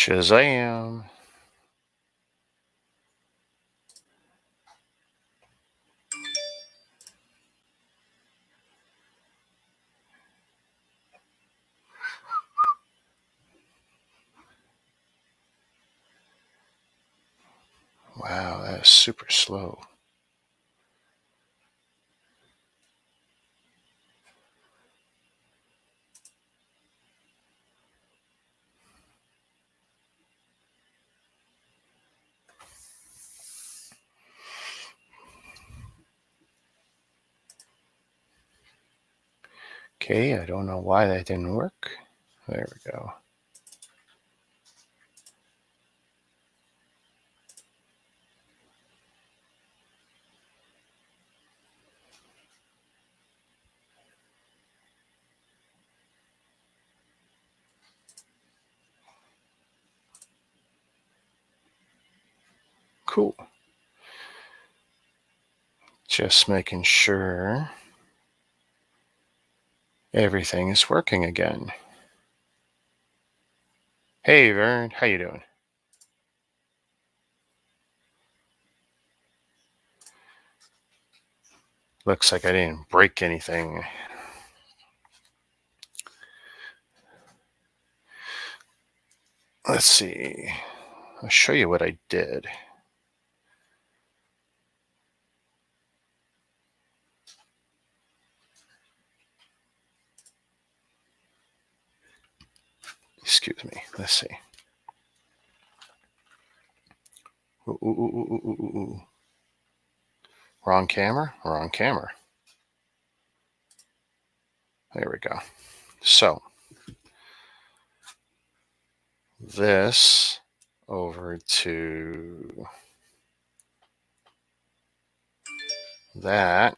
Shazam. Wow, that is super slow. Okay, I don't know why that didn't work. There we go. Cool. Just making sure everything is working again. Hey, Vern, how you doing? Looks like I didn't break anything. Let's see. I'll show you what I did. Excuse me. Let's see. Ooh, ooh, ooh, ooh, ooh, ooh. Wrong camera? Wrong camera. There we go. So, this over to that.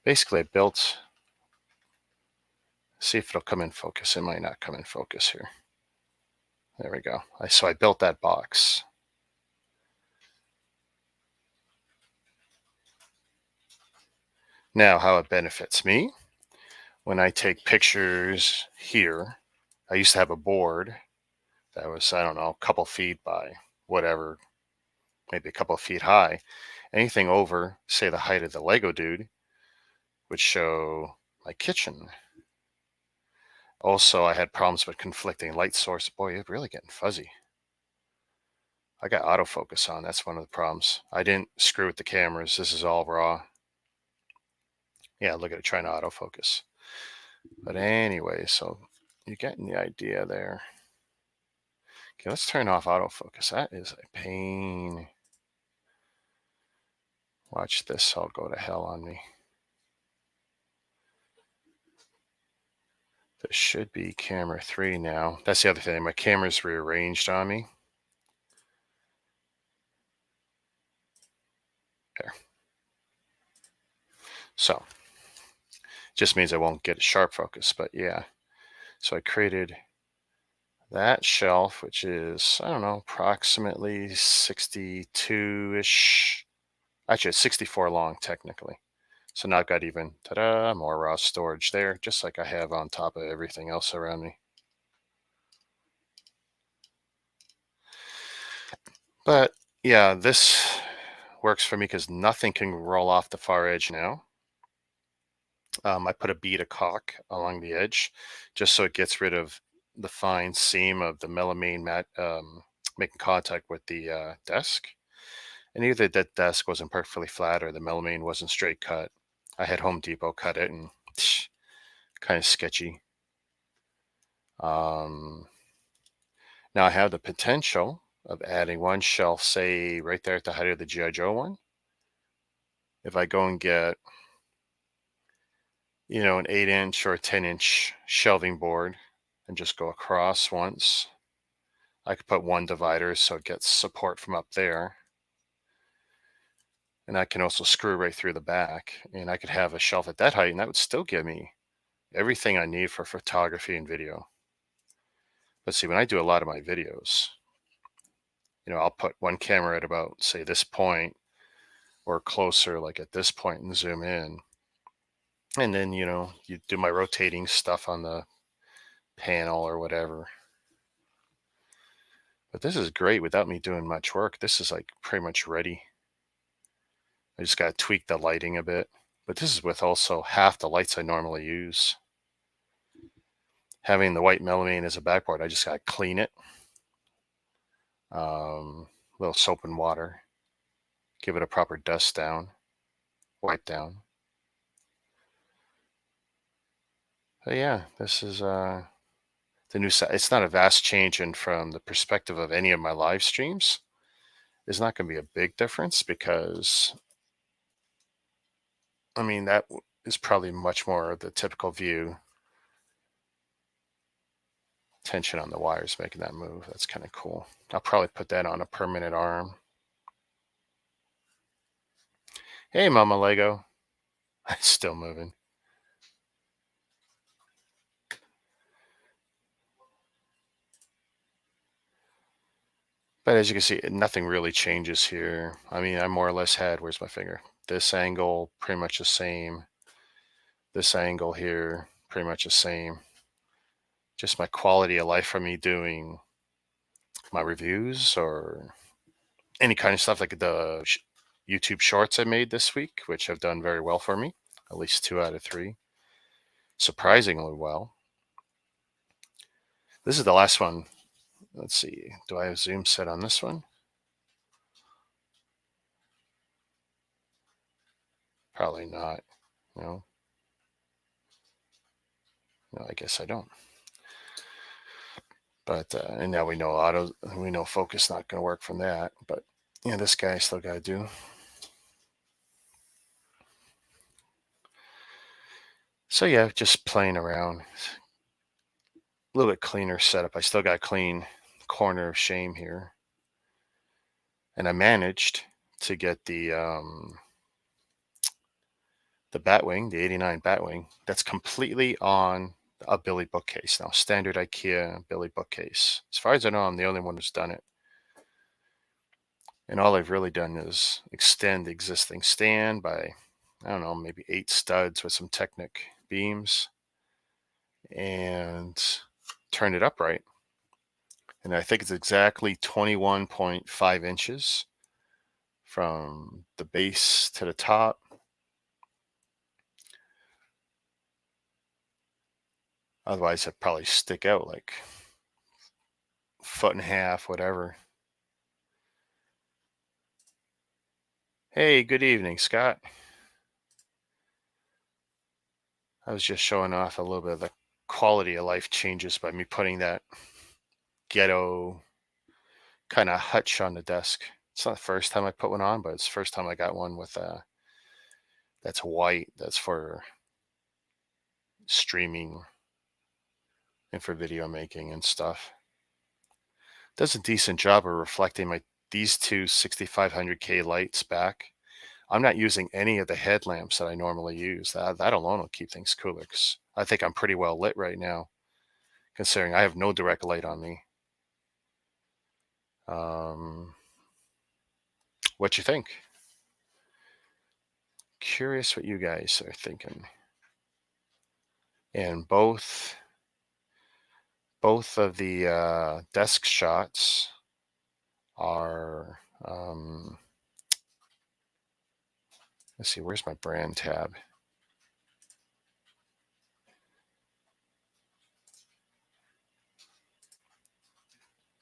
Basically, I built, see if it'll come in focus. It might not come in focus here. There we go. So I built that box. Now, how it benefits me, when I take pictures here, I used to have a board that was, I don't know, a couple feet by whatever, maybe a couple of feet high. Anything over, say, the height of the Lego dude would show my kitchen. Also, I had problems with conflicting light source. Boy, it's really getting fuzzy. I got autofocus on. That's one of the problems. I didn't screw with the cameras. This is all raw. Yeah, look at it trying to autofocus. But anyway, so you're getting the idea there. Okay, let's turn off autofocus. That is a pain. Watch this. I'll go to hell on me. This should be camera 3 now. That's the other thing. My camera's rearranged on me. There. So, just means I won't get a sharp focus, but yeah. So I created that shelf, which is, I don't know, approximately 62-ish. Actually, it's 64 long, technically. So now I've got even, ta-da, more raw storage there, just like I have on top of everything else around me. But yeah, this works for me because nothing can roll off the far edge now. I put a bead of caulk along the edge just so it gets rid of the fine seam of the melamine mat making contact with the desk. And either that desk wasn't perfectly flat or the melamine wasn't straight cut. I had Home Depot cut it and kind of sketchy. Now I have the potential of adding one shelf, say right there at the height of the G.I. Joe one. If I go and get, you know, an 8-inch or a 10-inch shelving board and just go across once, I could put one divider so it gets support from up there. And I can also screw right through the back, and I could have a shelf at that height, and that would still give me everything I need for photography and video. But see, when I do a lot of my videos, you know, I'll put one camera at about, say, this point or closer, like at this point, and zoom in. And then, you know, you do my rotating stuff on the panel or whatever. But this is great without me doing much work. This is like pretty much ready. I just got to tweak the lighting a bit. But this is with also half the lights I normally use. Having the white melamine as a backboard, I just got to clean it. Little soap and water. Give it a proper dust down. Wipe down. But yeah, this is the new set. It's not a vast change, and from the perspective of any of my live streams, it's not going to be a big difference because, I mean, that is probably much more the typical view. Tension on the wires making that move. That's kind of cool. I'll probably put that on a permanent arm. Hey, Mama Lego. It's still moving. But as you can see, nothing really changes here. I mean, I more or less had, where's my finger? This angle, pretty much the same. This angle here, pretty much the same. Just my quality of life from me doing my reviews or any kind of stuff like the YouTube shorts I made this week, which have done very well for me, at least 2 out of 3. Surprisingly well. This is the last one. Let's see. Do I have zoom set on this one? Probably not. No. No, I guess I don't. But and now we know focus not going to work from that. But yeah, this guy still got to do. So yeah, just playing around. A little bit cleaner setup. I still got a clean corner of shame here, and I managed to get the Batwing, the '89 Batwing. That's completely on a Billy bookcase now, standard IKEA Billy bookcase. As far as I know, I'm the only one who's done it. And all I've really done is extend the existing stand by, I don't know, maybe 8 studs with some Technic beams and turn it upright. And I think it's exactly 21.5 inches from the base to the top. Otherwise, I'd probably stick out like 1.5 feet, whatever. Hey, good evening, Scott. I was just showing off a little bit of the quality of life changes by me putting that ghetto kind of hutch on the desk. It's not the first time I put one on, but it's the first time I got one with that's white. That's for streaming and for video making and stuff. Does a decent job of reflecting these two 6500K lights back. I'm not using any of the headlamps that I normally use. That alone will keep things cooler, 'cause I think I'm pretty well lit right now, considering I have no direct light on me. What you think? Curious what you guys are thinking. And both of the desk shots are, let's see, where's my brand tab?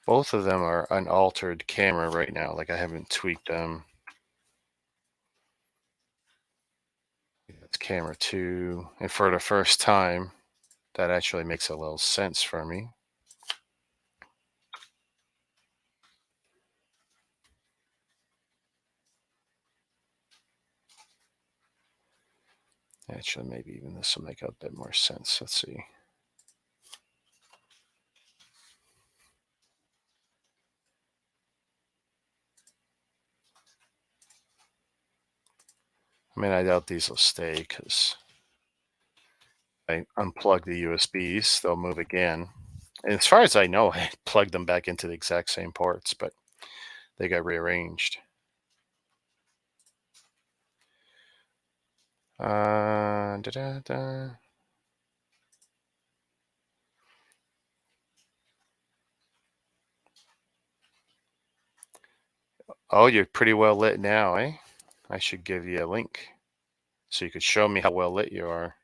Both of them are unaltered camera right now. Like I haven't tweaked them. It's camera 2. And for the first time, that actually makes a little sense for me. Actually, maybe even this will make a bit more sense. Let's see. I mean, I doubt these will stay because I unplug the USBs, they'll move again. And as far as I know, I plugged them back into the exact same ports, but they got rearranged. Da-da-da. Oh, you're pretty well lit now, eh? I should give you a link so you could show me how well lit you are.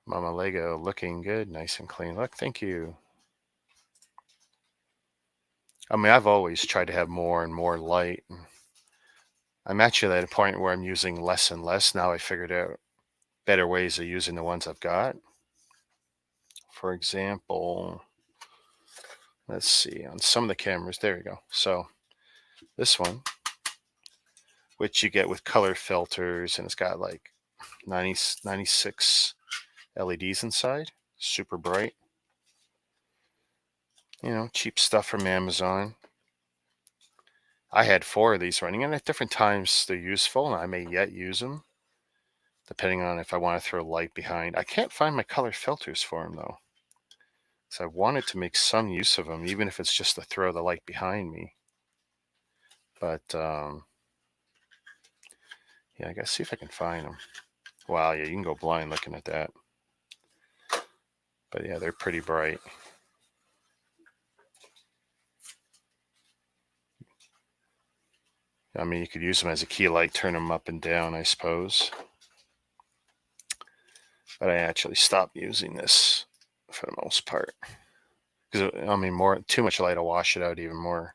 Mama Lego looking good, nice and clean. Look, thank you. I mean, I've always tried to have more and more light. I'm actually at a point where I'm using less and less now. I figured out better ways of using the ones I've got. For example, let's see, on some of the cameras, there you go. So this one, which you get with color filters, and it's got like 96 LEDs inside, super bright. You know, cheap stuff from Amazon. I had 4 of these running, and at different times they're useful, and I may yet use them, depending on if I want to throw light behind. I can't find my color filters for them, though. So I wanted to make some use of them, even if it's just to throw the light behind me. But, yeah, I gotta see if I can find them. Wow, yeah, you can go blind looking at that. But yeah, they're pretty bright. I mean, you could use them as a key light, turn them up and down, I suppose. But I actually stopped using this for the most part. Because, I mean, too much light will wash it out even more.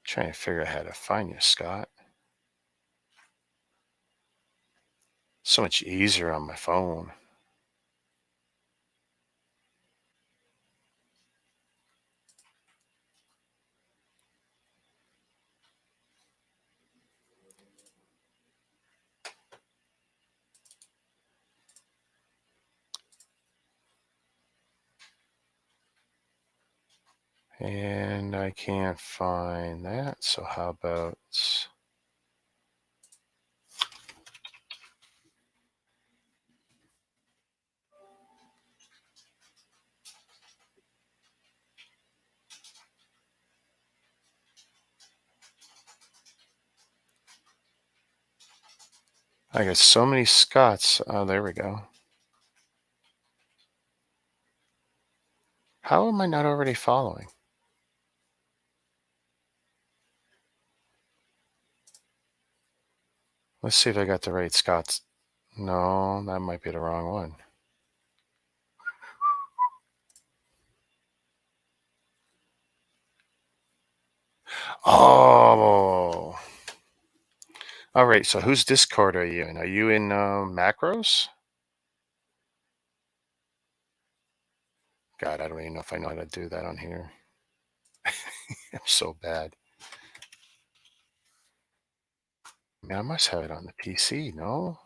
Trying to figure out how to find you, Scott. So much easier on my phone. And I can't find that. So how about... I got so many Scots. Oh, there we go. How am I not already following? Let's see if I got the right Scots. No, that might be the wrong one. Oh. All right, so whose Discord are you in? Are you in Macros? God, I don't even know if I know how to do that on here. I'm so bad. I mean, I must have it on the PC, no?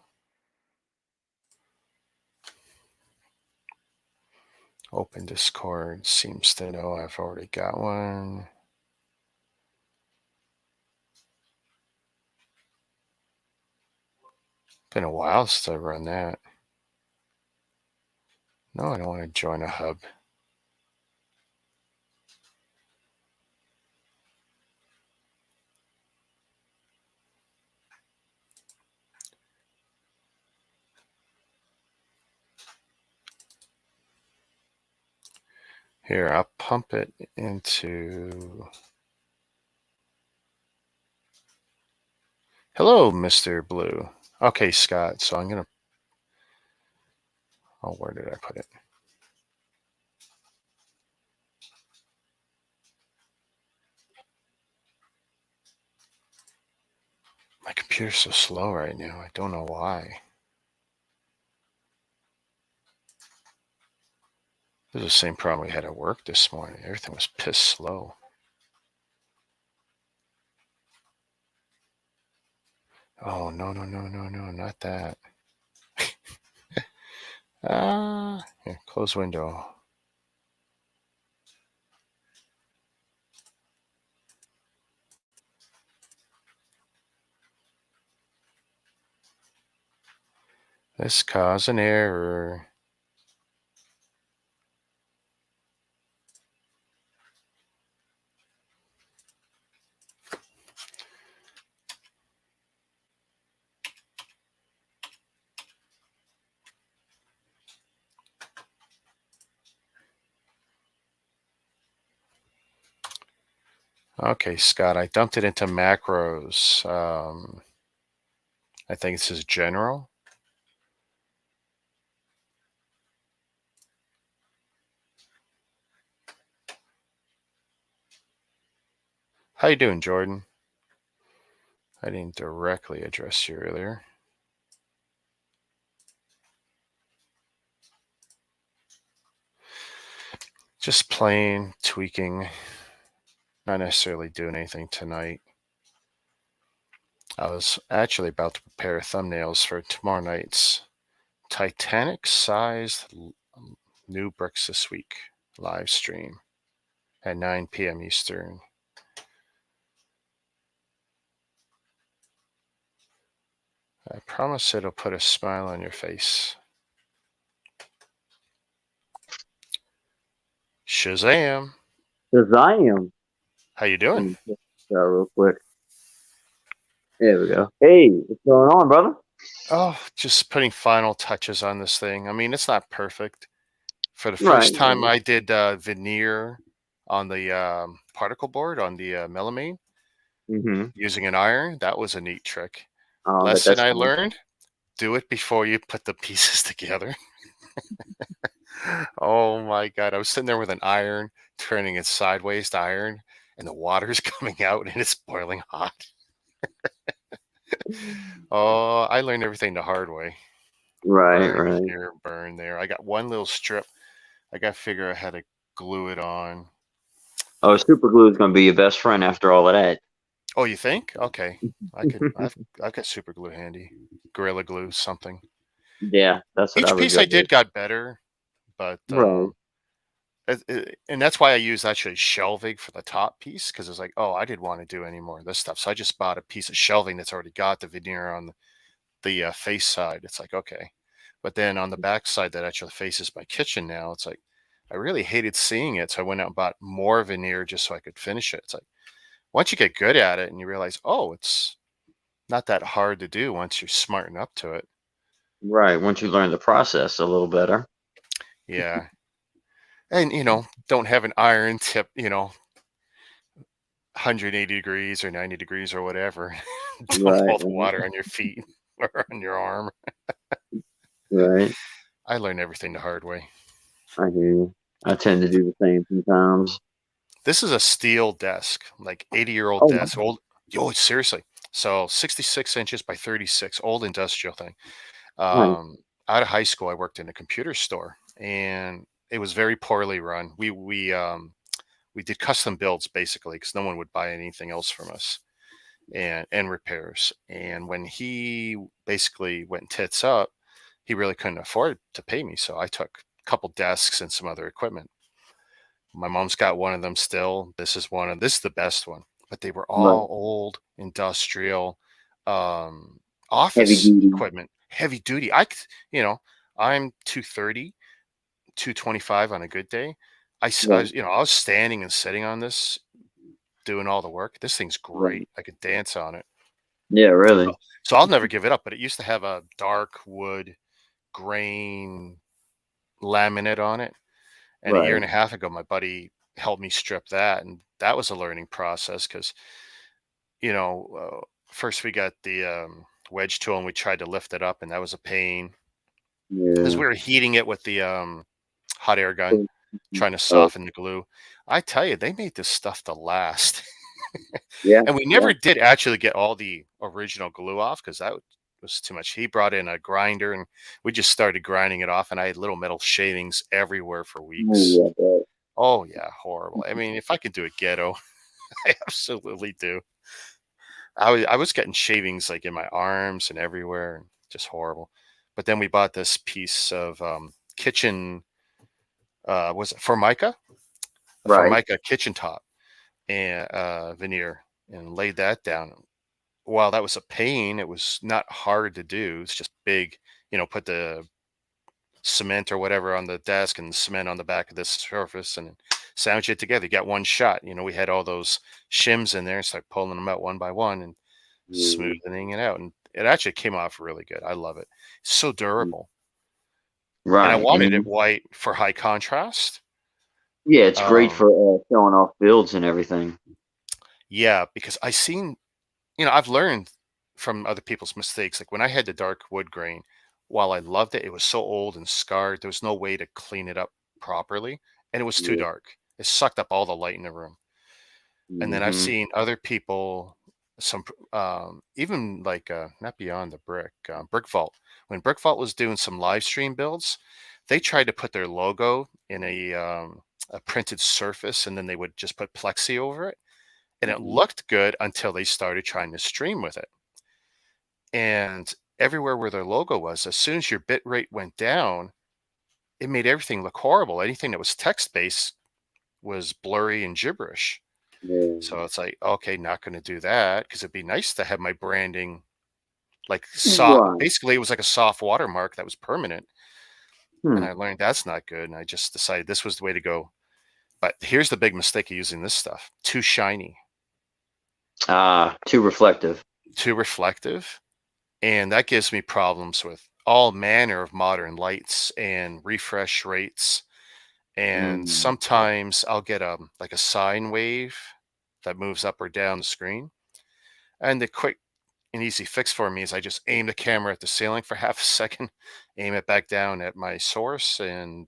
Open Discord seems to know I've already got one. Been a while since I run that. No, I don't want to join a hub. Here, I'll pump it into... Hello, Mr. Blue. Okay, Scott, so I'm going to... Oh, where did I put it? My computer's so slow right now. I don't know why. This is the same problem we had at work this morning. Everything was piss slow. Oh, no, no, no, no, no, not that. Here, close window. This caused an error. Okay, Scott, I dumped it into macros. I think it says general. How you doing, Jordan? I didn't directly address you earlier. Just playing, tweaking, not necessarily doing anything tonight. I was actually about to prepare thumbnails for tomorrow night's Titanic-sized New Bricks This Week live stream at 9 p.m. Eastern. I promise it'll put a smile on your face. Shazam! Shazam. How you doing? Let me check this out real quick. There we go. Hey, what's going on, brother? Oh, just putting final touches on this thing. I mean, it's not perfect. For the Right. first time I did veneer on the particle board on the melamine Mm-hmm. using an iron. That was a neat trick. Oh, Lesson that's I fun. learned, do it before you put the pieces together. Oh my God. I was sitting there with an iron, turning it sideways to iron, and the water's coming out and it's boiling hot. Oh, I learned everything the hard way. Right, Burn right. here, burn there. I got one little strip. I got to figure out how to glue it on. Oh, super glue is gonna be your best friend after all of that. Oh, you think? Okay. I've got super glue handy. Gorilla glue, something. Yeah, that's what I Each would piece go I with. did got better, but Right, and that's why I use actually shelving for the top piece because it's like, oh, I didn't want to do any more of this stuff, so I just bought a piece of shelving that's already got the veneer on the face side. It's like okay, but then on the back side that actually faces my kitchen now, it's like I really hated seeing it, so I went out and bought more veneer just so I could finish it. It's like once you get good at it and you realize, oh, it's not that hard to do once you're smarten up to it. right. Once you learn the process a little better. Yeah. And, don't have an iron tip, 180 degrees or 90 degrees or whatever. Dump Right, all the right, water on your feet or on your arm. right. I learned everything the hard way. I hear you. I tend to do the same sometimes. This is a steel desk, like 80-year-old Oh, desk. wow. Old, yo, seriously. So 66 inches by 36, old industrial thing. Nice. Um, Out of high school, I worked in a computer store and it was very poorly run. We did custom builds basically because no one would buy anything else from us and repairs. And when he basically went tits up, he really couldn't afford to pay me. So I took a couple desks and some other equipment. My mom's got one of them still. This is the best one. But they were Right. all old industrial um, Heavy office duty. equipment, heavy duty. You know, I'm 230, 225 on a good day. Right, I was standing and sitting on this doing all the work. This thing's right. great. I could dance on it. Yeah, So, really. so I'll never give it up. But it used to have a dark wood grain laminate on it. And a year Right. and a half ago, my buddy helped me strip that. And that was a learning process because, first we got the wedge tool and we tried to lift it up, and that was a pain because Yeah. we were heating it with the hot air gun, trying to Oh, soften the glue. I tell you, they made this stuff to last. yeah, And we yeah. never did actually get all the original glue off because that was too much. He brought in a grinder and we just started grinding it off, and I had little metal shavings everywhere for weeks. Oh, yeah, Oh yeah, horrible. I mean, if I could do it ghetto, I absolutely do. I was getting shavings like in my arms and everywhere, and just horrible. But then we bought this piece of kitchen, was it Formica? A right. Formica kitchen top and veneer, and laid that down. While that was a pain, it was not hard to do. It's just big, put the cement or whatever on the desk and cement on the back of this surface and sandwich it together. You got one shot. We had all those shims in there and start pulling them out one by one and Yeah. smoothing it out. And it actually came off really good. I love it. It's so durable. And I Right. wanted it And white for high contrast. yeah, it's great Um, for showing off builds and everything. Yeah, because I seen, I've learned from other people's mistakes. Like when I had the dark wood grain, while I loved it, it was so old and scarred. There was no way to clean it up properly, and it was too Yeah. dark. It sucked up all the light in the room. And then I've Mm-hmm. seen other people, even like not beyond the brick vault. When brick vault was doing some live stream builds, they tried to put their logo in a printed surface, and then they would just put plexi over it, and it Mm-hmm. looked good until they started trying to stream with it. And everywhere where their logo was, as soon as your bit rate went down, it made everything look horrible. Anything that was text based was blurry and gibberish. Yeah. So it's like, okay, not going to do that, because it'd be nice to have my branding like soft. Right. Basically, it was like a soft watermark that was permanent. And Hmm. I learned that's not good. And I just decided this was the way to go. But here's the big mistake of using this stuff: too shiny, Too reflective. too reflective. And that gives me problems with all manner of modern lights and refresh rates. And Mm. sometimes I'll get like a sine wave that moves up or down the screen. And the quick and easy fix for me is I just aim the camera at the ceiling for half a second, aim it back down at my source, and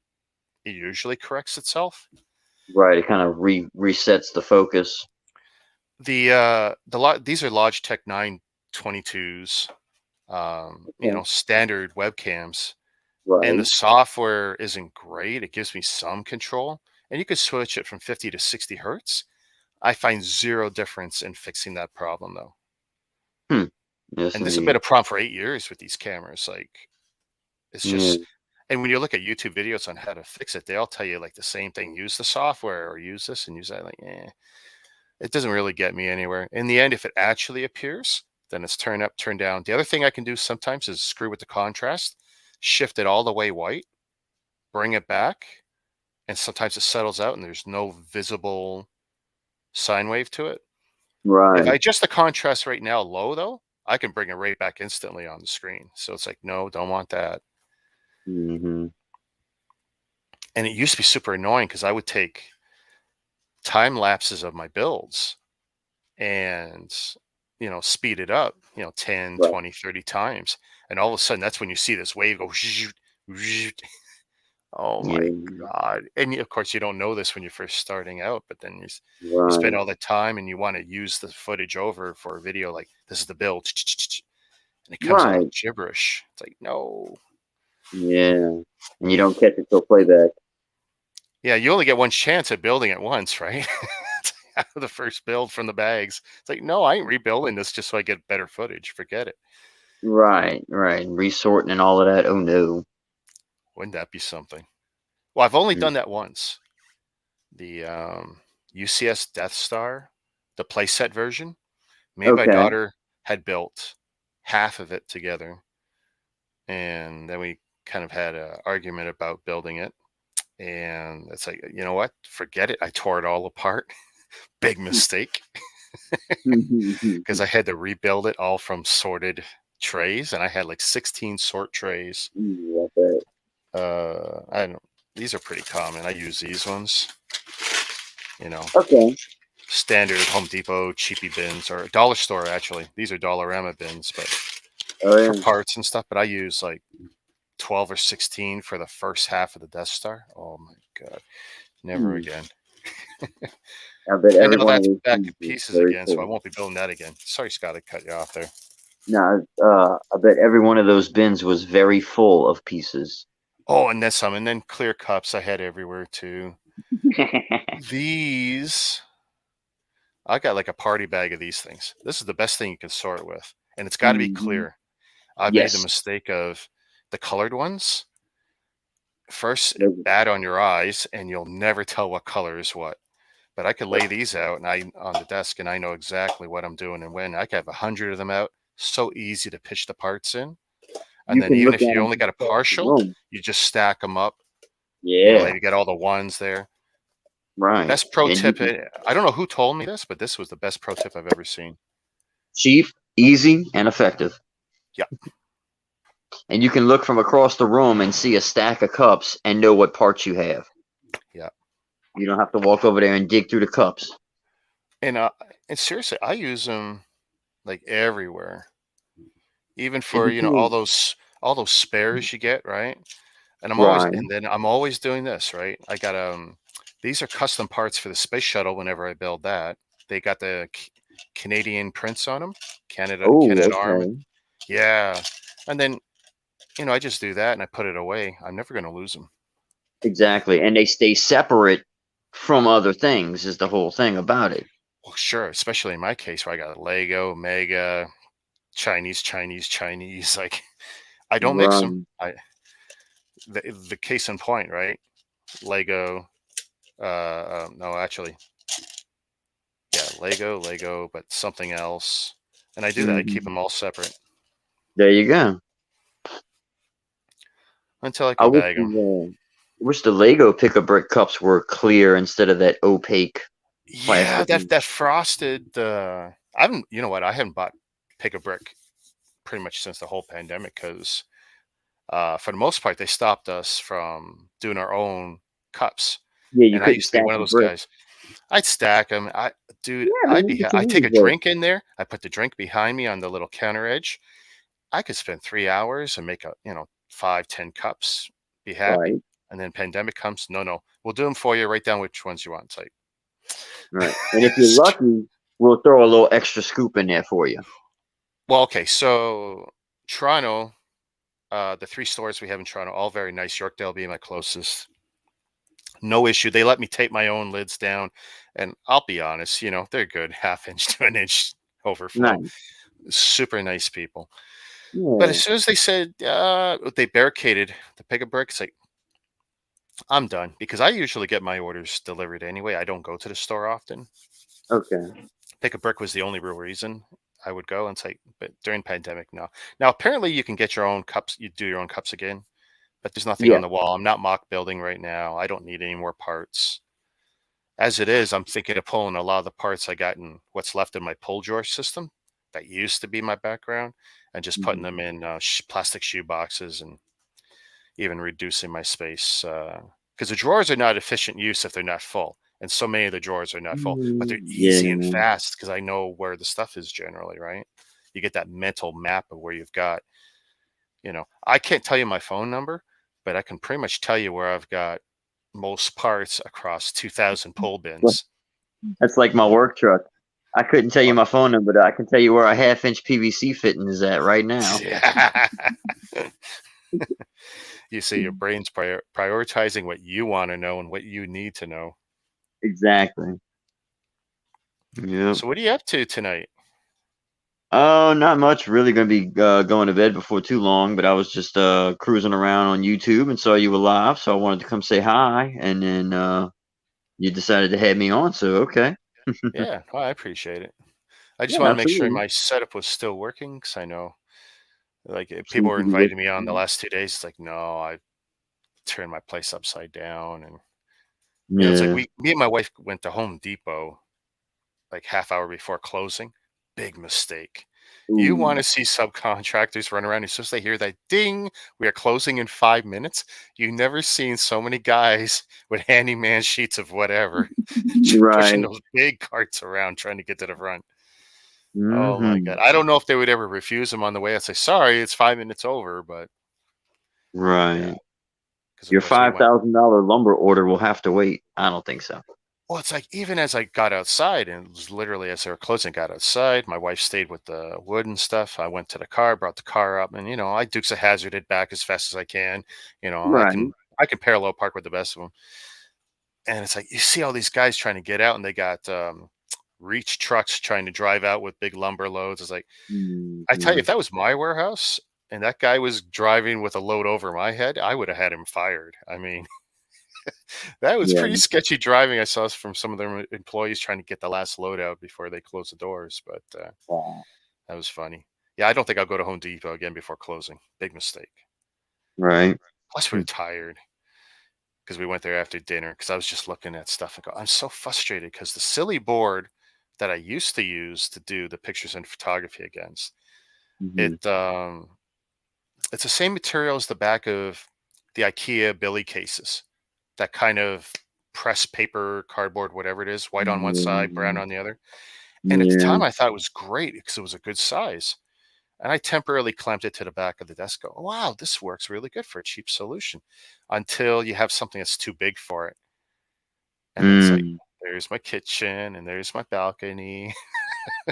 it usually corrects itself. Right. It kind of resets the focus. These are Logitech 922s, Okay. standard webcams, and the Right. software isn't great. It gives me some control, and you can switch it from 50 to 60 hertz. I find zero difference in fixing that problem though. Hmm. Yes, And this has been indeed. a problem for 8 years with these cameras. Like it's Yeah. just, and when you look at YouTube videos on how to fix it, they all tell you like the same thing: use the software or use this and use that. Like, it doesn't really get me anywhere. In the end, if it actually appears, then it's turn up, turn down. The other thing I can do sometimes is screw with the contrast, shift it all the way white, bring it back, and sometimes it settles out and there's no visible sine wave to it. If I Right. adjust the contrast right now low though, I can bring it right back instantly on the screen. So it's like, no, don't want that. Mm-hmm. And it used to be super annoying because I would take time lapses of my builds and speed it up 10, Right. 20, 30 times, and all of a sudden that's when you see this wave go zhoot, zhoot. Oh my Yeah. god. And of course you don't know this when you're first starting out, but then you spend Right. all the time and you want to use the footage over for a video like this is the build, and it comes out all Right. gibberish. It's like, no. Yeah. And you don't catch it till playback. Yeah, you only get one chance at building it once, right? The first build from the bags. It's like, no, I ain't rebuilding this just so I get better footage. Forget it. Right. Right. And resorting and all of that. Oh no. Wouldn't that be something? Well, I've only Mm. done that once. The UCS Death Star, the playset version. Me and my Okay. daughter had built half of it together, and then we kind of had an argument about building it. And it's like, you know what? Forget it. I tore it all apart. Big mistake, because I had to rebuild it all from sorted trays, and I had like 16 sort trays. I bet. I don't. These are pretty common. I use these ones. You know, Okay. standard Home Depot cheapy bins or dollar store actually. These are Dollarama bins, but Oh for yeah. parts and stuff. But I use like 12 or 16 for the first half of the Death Star. Oh my god, never Hmm. again. I bet And every now one of that's these back things in is pieces very again, so I cool. won't be building that again. Sorry, Scott, I cut you off there. No, I bet every one of those bins was very full of pieces. Oh, and then some, and then clear cups I had everywhere too. These, I got like a party bag of these things. This is the best thing you can sort with, and it's got to be Hmm. clear. I made the Yes. mistake of the colored ones. First, Those- bad on your eyes, and you'll never tell what color is what. But I could lay these out and I on the desk, and I know exactly what I'm doing and when. I could have 100 of them out. So easy to pitch the parts in. And You then can even look if at you them only from got a across the partial, room. you just stack them up. Yeah. Like you get all the ones there. Right. Best pro And you tip. can I don't know who told me this, but this was the best pro tip I've ever seen. cheap, easy, and effective. Yeah. And you can look from across the room and see a stack of cups and know what parts you have. Yeah. You don't have to walk over there and dig through the cups. and and seriously, I use them like everywhere, even And for did you all those spares you get, right? right? And then I'm always doing this, right? I got these are custom parts for the space shuttle. Whenever I build that, they got the Canadian prints on them, Oh, Canada Arm, okay. yeah. And then I just do that and I put it away. I'm never going to lose them. Exactly. And they stay separate from other things is the whole thing about it. Well, sure, especially in my case where I got Lego, Mega, Chinese. Like I don't mix them. Right. The case in point, right? Lego. No, actually, yeah, Lego, but something else. And I do that. I keep Mhm. them all separate There you go. until I I can wish bag them. the wish the Lego Pick-a-Brick cups were clear instead of that opaque Yeah, plastic. that frosted. I haven't. You know what? I haven't bought Pick a Brick pretty much since the whole pandemic because for the most part they stopped us from doing our own cups. Yeah, you And I couldn't used to be stack one of the those bricks. guys. I'd stack them. Dude, Yeah, man, you I can take use a those. drink in there. I put the drink behind me on the little counter edge. I could spend 3 hours and make 5, 10 cups, be happy. Right, And then pandemic comes. No, we'll do them for you. Write down which ones you want. It's right. And if you're like, lucky, we'll throw a little extra scoop in there for you. well, okay. So Toronto, the 3 stores we have in Toronto, all very nice. Yorkdale being my closest. No issue. They let me tape my own lids down, and I'll be honest, they're good, half inch to an inch overflow. Nice. Super nice people. But as Yeah. soon as they said they barricaded the pick a brick, it's like I'm done because I usually get my orders delivered anyway. I don't go to the store often. Okay. Pick a brick was the only real reason I would go. And it's like, but during pandemic, no. Now apparently you can get your own cups. You do your own cups again, but there's nothing Yeah. on the wall. I'm not mock building right now. I don't need any more parts. As it is, I'm thinking of pulling a lot of the parts I got in what's left in my pull drawer system that used to be my background and just putting them Mhm. in plastic shoe boxes and even reducing my space. Because the drawers are not efficient use if they're not full. And so many of the drawers are not full, but they're easy and Yeah. fast because I know where the stuff is generally, right? You get that mental map of where you've got, I can't tell you my phone number, but I can pretty much tell you where I've got most parts across 2,000 pull Well, bins. that's like my work truck. I couldn't tell you my phone number, but I can tell you where a half-inch PVC fitting is at right now. You see, your brain's prioritizing what you want to know and what you need to know. Exactly. Yep. So, what are you up to tonight? Oh, not much. Really gonna be going to bed before too long, but I was just cruising around on YouTube and saw you were live, so I wanted to come say hi, and then you decided to have me on, so okay. Yeah, well, I appreciate it. I just Yeah, want to make sure absolutely. my setup was still working because I know, like, if people Seems were to be inviting me on the working. last 2 days. It's like, no, I turned my place upside down, and it's like Yeah. me and my wife went to Home Depot like half hour before closing. Big mistake. You want Ooh. to see subcontractors run around as soon as they hear that ding, we are closing in 5 minutes. You've never seen so many guys with handyman sheets of whatever pushing Right. those big carts around trying to get to the front. Oh my God. Mhm. I don't know if they would ever refuse them on the way. I'd say, sorry, it's 5 minutes over. But yeah, Right. because of Your course we went. $5,000 lumber order will have to wait. I don't think so. Well, it's like even as I got outside, and it was literally as they were closing, got outside. My wife stayed with the wood and stuff. I went to the car, brought the car up, and I Dukes of Hazard it back as fast as I can. I Right. can parallel park with the best of them. And it's like you see all these guys trying to get out, and they got reach trucks trying to drive out with big lumber loads. It's like I tell you, if Mhm. that was my warehouse and that guy was driving with a load over my head, I would have had him fired. I mean, that was Yeah. pretty sketchy driving. I saw from some of their employees trying to get the last load out before they close the doors, but Wow. that was funny. Yeah, I don't think I'll go to Home Depot again before closing. Big mistake. Right. Plus, we were tired because we went there after dinner because I was just looking at stuff and go, I'm so frustrated because the silly board that I used to use to do the pictures and photography against, Mhm. it it's the same material as the back of the IKEA Billy cases. That kind of press paper, cardboard, whatever it is, white on one side, brown Yeah. on the other. And at the Yeah. time, I thought it was great because it was a good size. And I temporarily clamped it to the back of the desk. Go, wow, this works really good for a cheap solution. Until you have something that's too big for it, and then it's like, Mm. there's my kitchen and there's my balcony.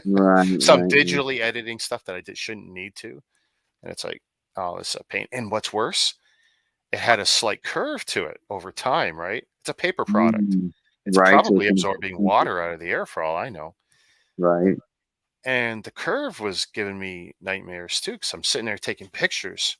Right, Some right, right. digitally editing stuff that I shouldn't need to, and it's like, oh, this is a pain. And what's worse, it had a slight curve to it over time. Right? It's a paper product. Mm. It's Right, so probably it's gonna absorbing keep it. water out of the air for all I know. Right. And the curve was giving me nightmares too, because I'm sitting there taking pictures.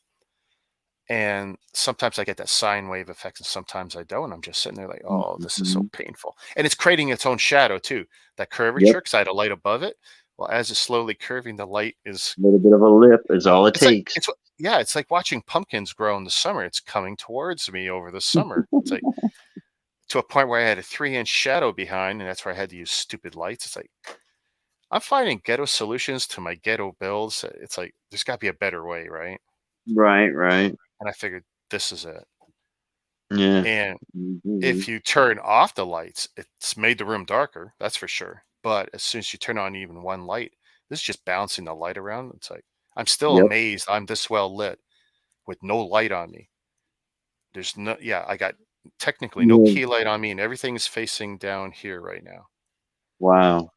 And sometimes I get that sine wave effect, and sometimes I don't. I'm just sitting there like, oh, this is so Mhm. painful. And it's creating its own shadow too. That Yep. curvature, because I had a light above it. Well, as it's slowly curving, the light is, A little bit of a lip is all it it's like, takes. yeah, it's like watching pumpkins grow in the summer. It's coming towards me over the summer. It's like to a point where I had a 3-inch shadow behind, and that's where I had to use stupid lights. It's like, I'm finding ghetto solutions to my ghetto builds. It's like, there's got to be a better way, right? Right, right. And I figured this is it. Yeah. And Mhm. if you turn off the lights, it's made the room darker, that's for sure. But as soon as you turn on even one light, this is just bouncing the light around. It's like, I'm still Yep. amazed I'm this well lit with no light on me. There's no, yeah, I got technically no Yeah. key light on me, and everything's facing down here right now. Wow.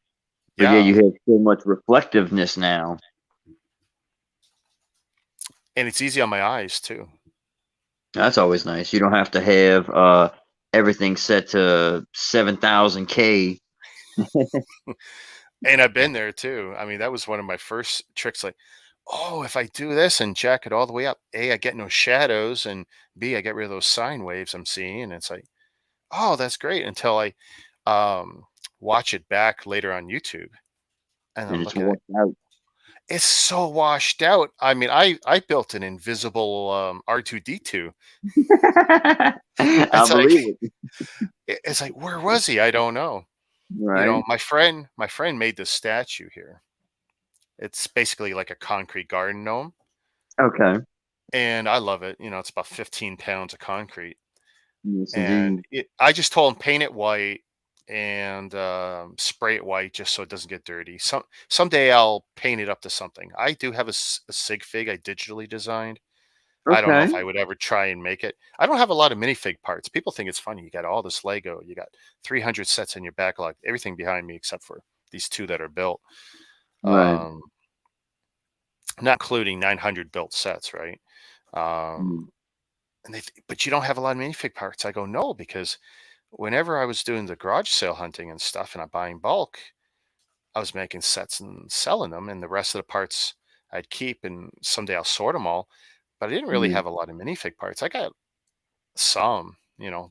But yeah, Yeah. you have so much reflectiveness now. And it's easy on my eyes too. That's always nice. You don't have to have everything set to 7,000K. And I've been there too. I mean, that was one of my first tricks. Like, oh, if I do this and jack it all the way up, A, I get no shadows, and B, I get rid of those sine waves I'm seeing. And it's like, oh, that's great. Until I watch it back later on YouTube, and And I'm it's looking at, washed out. it's so washed out. I mean, I built an invisible R2D2. I It's like, believe it. it's like, where was he? I don't know. Right. My friend made this statue here. It's basically like a concrete garden gnome, Okay. and I love it. It's about 15 pounds of concrete, Yes, and indeed. I just told him paint it white and spray it white just so it doesn't get dirty. Someday I'll paint it up to something. I do have a sig fig I digitally designed. I don't know Okay. if I would ever try and make it. I don't have a lot of minifig parts. People think it's funny. You got all this Lego. You got 300 sets in your backlog. Everything behind me except for these two that are built. Right. Um, not including 900 built sets, right? Mm. Um, but you don't have a lot of minifig parts. I go, no, because whenever I was doing the garage sale hunting and stuff and I'm buying bulk, I was making sets and selling them, and the rest of the parts I'd keep, and someday I'll sort them all. But I didn't really Yeah. have a lot of minifig parts. I got some,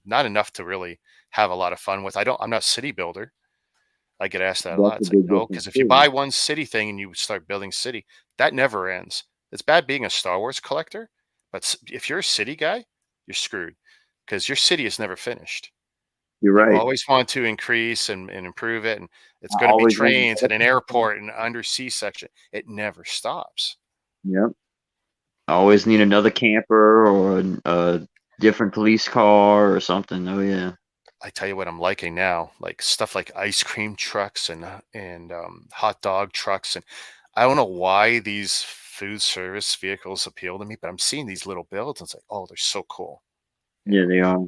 not enough to really have a lot of fun with. I'm not a city builder. I get asked that a That's lot. a It's like, big no, difference because if you too. buy one city thing and you start building city, that never ends. It's bad being a Star Wars collector, but if you're a city guy, you're screwed because your city is never finished. You're You right. always want to increase and improve it, and it's I going to be always wanted trains better and an content. airport and an undersea section. It never stops. Yep. I always need another camper or a different police car or something. Oh yeah. I tell you what I'm liking now, like stuff like ice cream trucks and hot dog trucks, and I don't know why these food service vehicles appeal to me, but I'm seeing these little builds and it's like, oh, they're so cool. You Yeah, know, they are.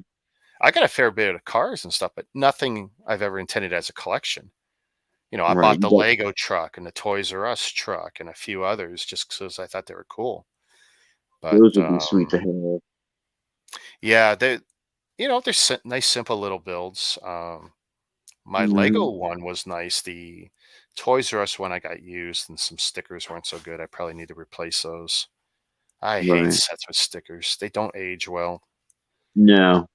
I got a fair bit of cars and stuff, but nothing I've ever intended as a collection. I Right. bought You the got Lego truck and the Toys R Us truck and a few others just because I thought they were cool. But those would be sweet to have. yeah, they're nice, simple little builds. My Lego Mhm. one was nice. The Toys R Us one I got used, and some stickers weren't so good. I probably need to replace those. I hate Right. sets with stickers. They don't age well. No.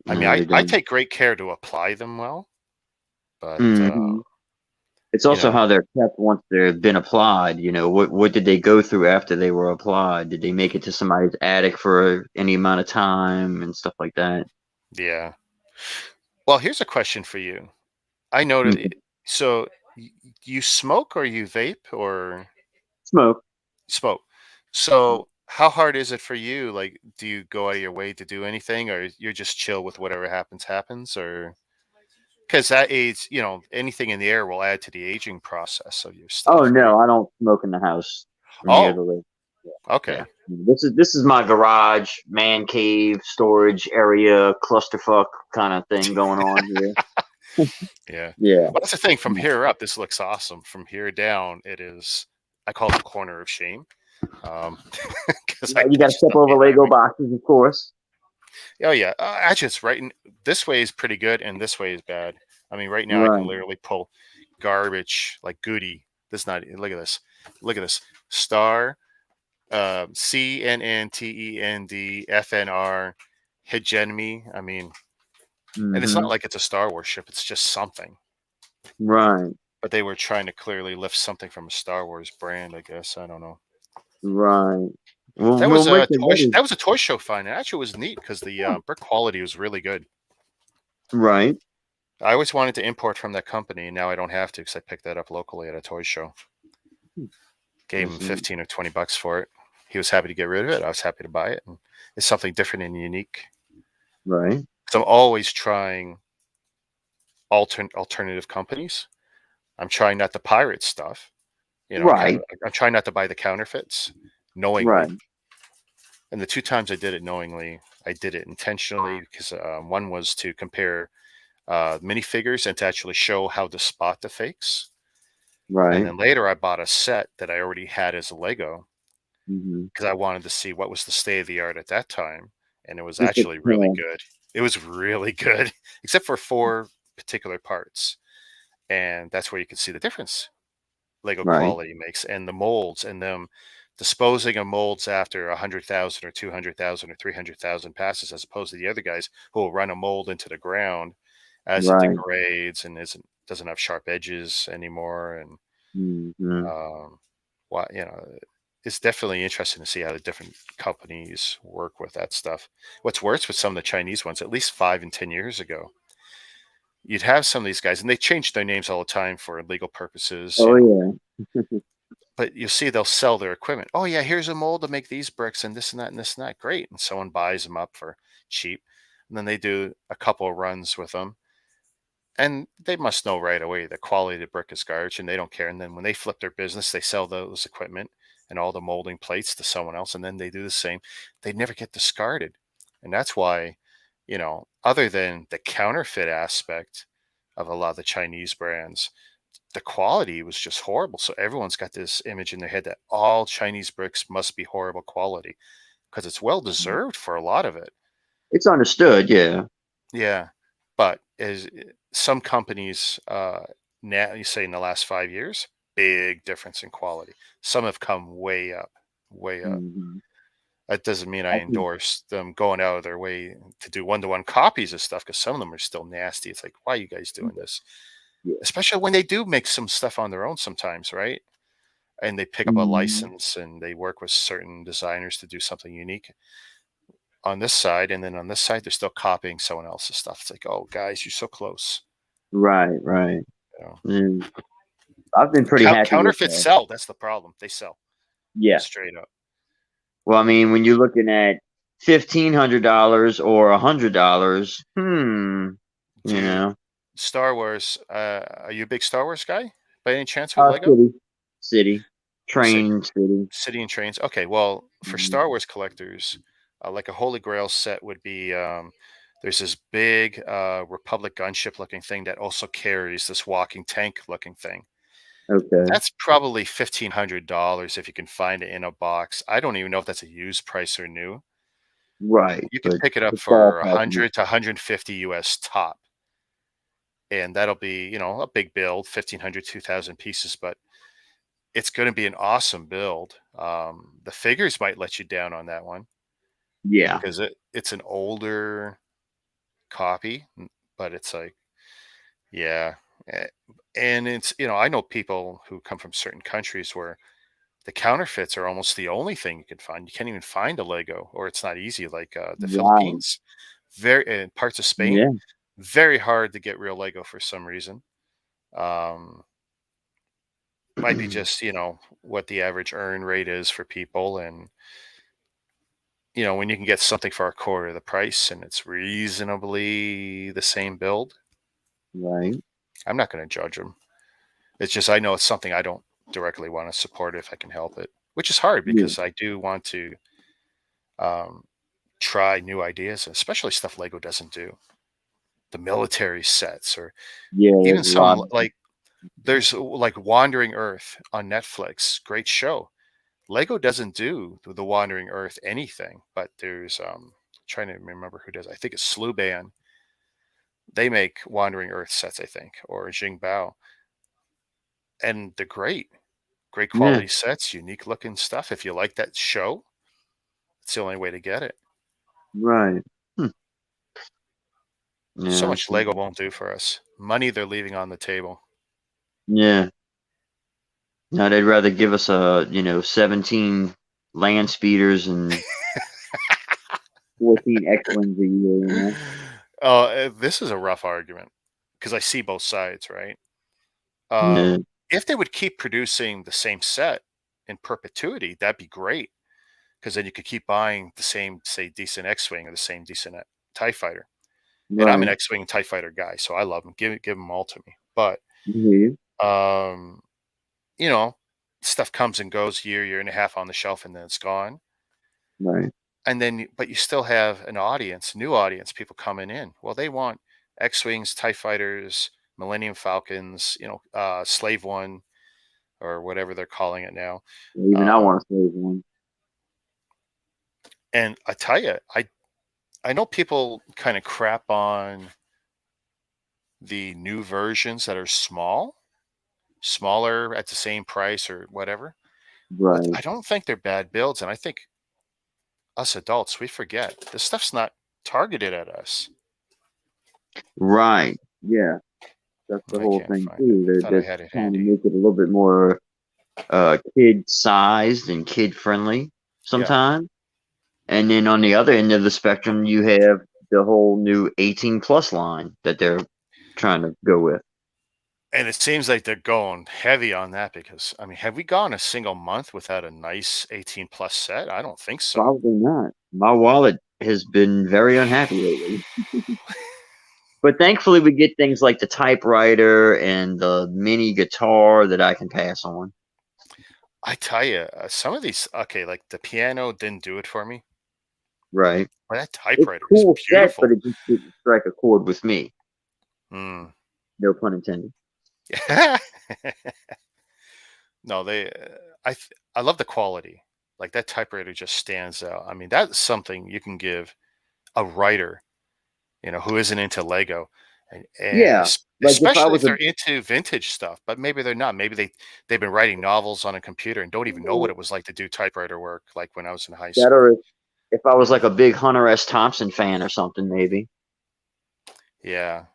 I mean, No, I they I don't. take great care to apply them well, but Mhm. It's you also know, how they're kept once they've been applied. What did they go through after they were applied? Did they make it to somebody's attic for any amount of time and stuff like that? yeah. Well, here's a question for you. I noticed. Mhm. So, you smoke or you vape or Smoke. smoke? So how hard is it for you? Like, do you go out of your way to do anything, or you're just chill with whatever happens, happens, or because that aids, anything in the air will add to the aging process of your Oh stuff, right? no, I don't smoke in the house or near the Oh, lake. Yeah. okay. This is my garage, man cave, storage area, clusterfuck kind of thing going on here. Yeah. Yeah. Well, that's the thing. From here up, this looks awesome. From here down, it is. I call it the corner of shame, because I You got to catch step stuff over behind Lego me. boxes, of course. Oh yeah, actually, it's right. This way is pretty good, and this way is bad. I mean, right now I can Right. literally pull garbage like Goody. This not. Look at this. Look at this. Star, CNNTENDFNR, hegemony. I mean, and it's not Hmm. like it's a Star Wars ship. It's just something. Right. But they were trying to clearly lift something from a Star Wars brand. I guess I don't know. Right. Well, That we'll was make a it toy. better. That was a toy show find. It actually was neat because the brick quality was really good. Right. I always wanted to import from that company, and now I don't have to because I picked that up locally at a toy show. Gave him That's neat. 15 or 20 bucks for it. He was happy to get rid of it. I was happy to buy it. And it's something different and unique. Right. So I'm always trying alternative companies. I'm trying not to pirate stuff. Kind of. Right. I'm trying not to buy the counterfeits knowingly. Right. And the two times I did it knowingly, I did it intentionally because one was to compare minifigures and to actually show how to spot the fakes. And Right. then later I bought a set that I already had as a Lego Hmm. because I wanted to see what was the state of the art at that time. And it was Just a actually really can. good. It was really good, except for four particular parts. And that's where you can see the difference Lego Right. quality makes and the molds and them disposing of molds after 100,000 or 200,000 or 300,000 passes, as opposed to the other guys who will run a mold into the ground as it Right. degrades and doesn't have sharp edges anymore. And Hmm. um, what it's definitely interesting to see how the different companies work with that stuff. What's worse with some of the Chinese ones, at least 5 and 10 years ago, you'd have some of these guys, and they change their names all the time for legal purposes, Oh yeah. but you see they'll sell their equipment. Oh yeah, here's a mold to make these bricks and this and that and this and that. Great. And someone buys them up for cheap. And then they do a couple of runs with them. And they must know right away the quality of the brick is garbage and they don't care. And then when they flip their business, they sell those equipment and all the molding plates to someone else. And then they do the same. They never get discarded. And that's why, other than the counterfeit aspect of a lot of the Chinese brands, the quality was just horrible. So everyone's got this image in their head that all Chinese bricks must be horrible quality because it's well deserved for a lot of it. It's understood. Yeah. Yeah, but as some companies now you say in the last 5 years, big difference in quality. Some have come way up, way up. Hmm. That doesn't mean I I think. endorse them going out of their way to do one-to-one copies of stuff because some of them are still nasty. It's like, why are you guys doing this? Yeah. Especially when they do make some stuff on their own sometimes, right? And they pick up a Mhm. license and they work with certain designers to do something unique on this side, and then on this side they're still copying someone else's stuff. It's like, oh guys, you're so close. Right. Right. You know, Mm. I've been pretty happy with Counterfeits sell. That's the problem. They sell yeah. straight up. Well, I mean, when you're looking at $1,500 or $100, you Dude, know, Star Wars. Are you a big Star Wars guy by any chance with Lego? city, city, City, train, city. city and trains. Okay, well, for Mhm. Star Wars collectors, like a Holy Grail set would be. There's this big Republic gunship looking thing that also carries this walking tank looking thing. Okay. That's probably $1,500 if you can find it in a box. I don't even know if that's a used price or new. Right, You can but pick it up it's for ballpark. 100 to 150 US top, and that'll be, a big build, 1,500, 2,000 pieces, but it's going to be an awesome build. The figures might let you down on that one Yeah. because it's an older copy, but it's like, yeah. eh, And it's, I know people who come from certain countries where the counterfeits are almost the only thing you can find. You can't even find a Lego, or it's not easy. Like the Right. Philippines, very in parts of Spain, Yeah. very hard to get real Lego for some reason. Um, might be just what the average earn rate is for people, and when you can get something for a quarter of the price and it's reasonably the same build, Right. I'm not going to judge them. It's just I know it's something I don't directly want to support if I can help it, which is hard Yeah. because I do want to um, try new ideas, especially stuff Lego doesn't do. The military sets, or Yeah. even There's a lot. some like there's like Wandering Earth on Netflix. Great show. Lego doesn't do the Wandering Earth anything, but there's trying to remember who does. I think it's Sluban. They make Wandering Earth sets, I think, or Jingbao, and they're great. Great Yeah. quality sets, unique looking stuff. If you like that show, it's the only way to get it. Right. Hmm. So Yeah. much Lego won't do for us. Money they're leaving on the table. Yeah. Now they'd rather give us 17 land speeders and 14 X-wings a year. Oh, this is a rough argument because I see both sides, right? Yeah. If they would keep producing the same set in perpetuity, that'd be great because then you could keep buying the same, say, decent X-wing or the same decent TIE fighter. And I'm an Right. X-wing and TIE fighter guy, so I love them. Give them all to me. But Yeah. um, you know, stuff comes and goes, year and a half on the shelf, and then it's gone. Right. And then, but you still have an audience, new audience, people coming in. Well, they want X-wings, TIE fighters, Millennium Falcons, Slave One or whatever they're calling it now. Even I Um, want to save one. and I tell you, I know people kind of crap on the new versions that are smaller at the same price or whatever, but Right. I don't think they're bad builds. And I think us adults, we forget this stuff's not targeted at us. Right. Yeah. That's the I whole can't thing find it. too. I They're thought I just had it trying to handy. make it a little bit more kid sized and kid friendly Yeah. sometimes. And then on the other end of the spectrum, you have the whole new 18 plus line that they're trying to go with. And it seems like they're going heavy on that because, I mean, have we gone a single month without a nice 18 plus set? I don't think so. Probably not. My wallet has been very unhappy lately. But thankfully, we get things like the typewriter and the mini guitar that I can pass on. I tell you, some of these, okay, like the piano didn't do it for me, Right. but that It's typewriter is cool set, but beautiful. it just didn't strike a chord with me. Mm. No pun intended. No, I love the quality. Like that typewriter just stands out. I mean, that's something you can give a writer, who isn't into Lego, and Yeah. Like if I especially was if a they're into vintage stuff. But maybe they're not. Maybe they've been writing novels on a computer and don't even know what it was like to do typewriter work, like when I was in high that, school. or if I was like a big Hunter S. Thompson fan or something, maybe. Yeah,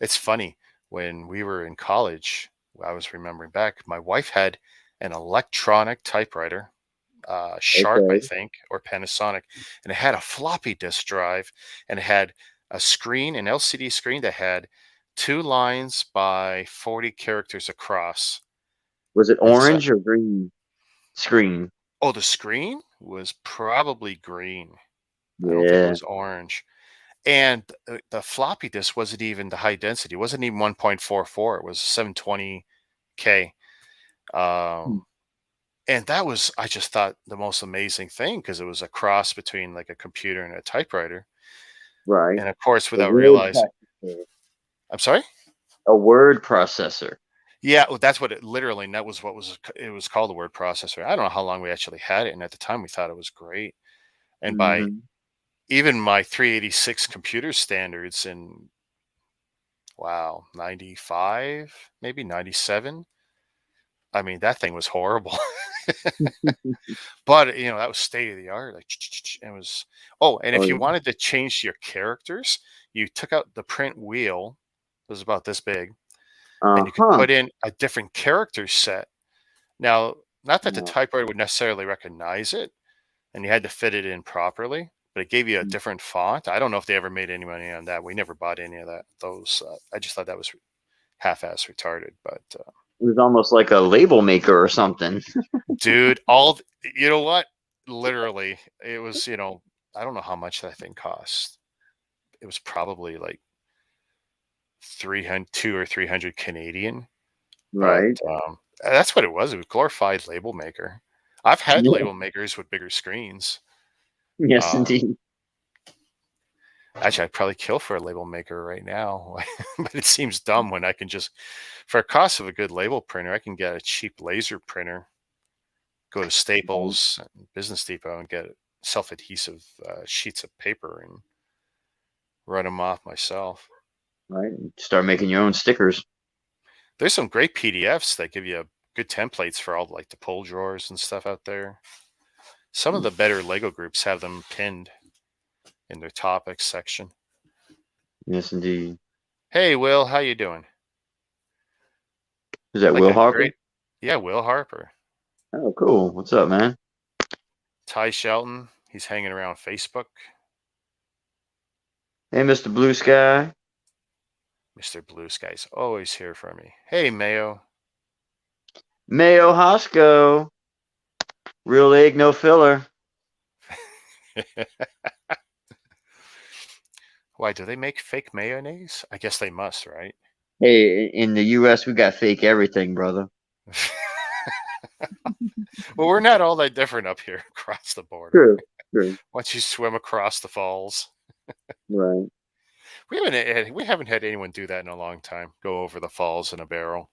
it's funny when we were in college. I was remembering back. My wife had an electronic typewriter, Sharp, I Okay. think, or Panasonic, and it had a floppy disk drive, and it had a screen, an LCD screen that had 2 lines by 40 characters across. Was it And so, orange or green screen? oh, the screen was probably green. I don't think it Yeah. was orange. And the floppy disk wasn't even the high density. It wasn't even 1.44. It was 720K. Hmm. Um, and that was, I just thought, the most amazing thing because it was a cross between like a computer and a typewriter. Right. And of course, A without word realizing, processor. I'm sorry. A word processor. Yeah, well, that's what it literally. And that was what was it was called, the word processor. I don't know how long we actually had it, and at the time we thought it was great. And by Hmm. even my 386 computer standards in, wow, 95, maybe 97. I mean, that thing was horrible. But that was state of the art. Like it was. Oh, and Oh if you yeah. wanted to change your characters, you took out the print wheel. It was about this big, and you could Uh-huh. put in a different character set. Now, not that the Uh, typewriter would necessarily recognize it, and you had to fit it in properly, but it gave you a different font. I don't know if they ever made any money on that. We never bought any of that. Those. I just thought that was half-ass retarded. But it was almost like a label maker or something. dude, you know what? literally, it was, I don't know how much that thing cost. It was probably like 300, 2 or 300 Canadian, but Right. that's what it was. It was glorified label maker. I've had Yeah. label makers with bigger screens. Yes, Um, indeed. Actually, I'd probably kill for a label maker right now, but it seems dumb when I can just, for a cost of a good label printer, I can get a cheap laser printer, go to Right. Staples, and Business Depot, and get self-adhesive sheets of paper and run them off myself. Right. Start making your own stickers. There's some great PDFs that give you good templates for all like the pull drawers and stuff out there. Some of Hmm. the better Lego groups have them pinned in their topics section. Yes, indeed. Hey, Will, how you doing? Is that Like Will a Harper? great, yeah, Will Harper. Oh, cool. What's up, man? Ty Shelton, he's hanging around Facebook. Hey, Mr. Blue Sky. Mr. Blue Sky's always here for me. Hey, Mayo. Mayo Hosco. Real egg, no filler. Why, do they make fake mayonnaise? I guess they must, right? Hey, in the U.S., we got fake everything, brother. Well, we're not all that different up here across the border. True. True. Once you swim across the falls, Right. we haven't had anyone do that in a long time. Go over the falls in a barrel.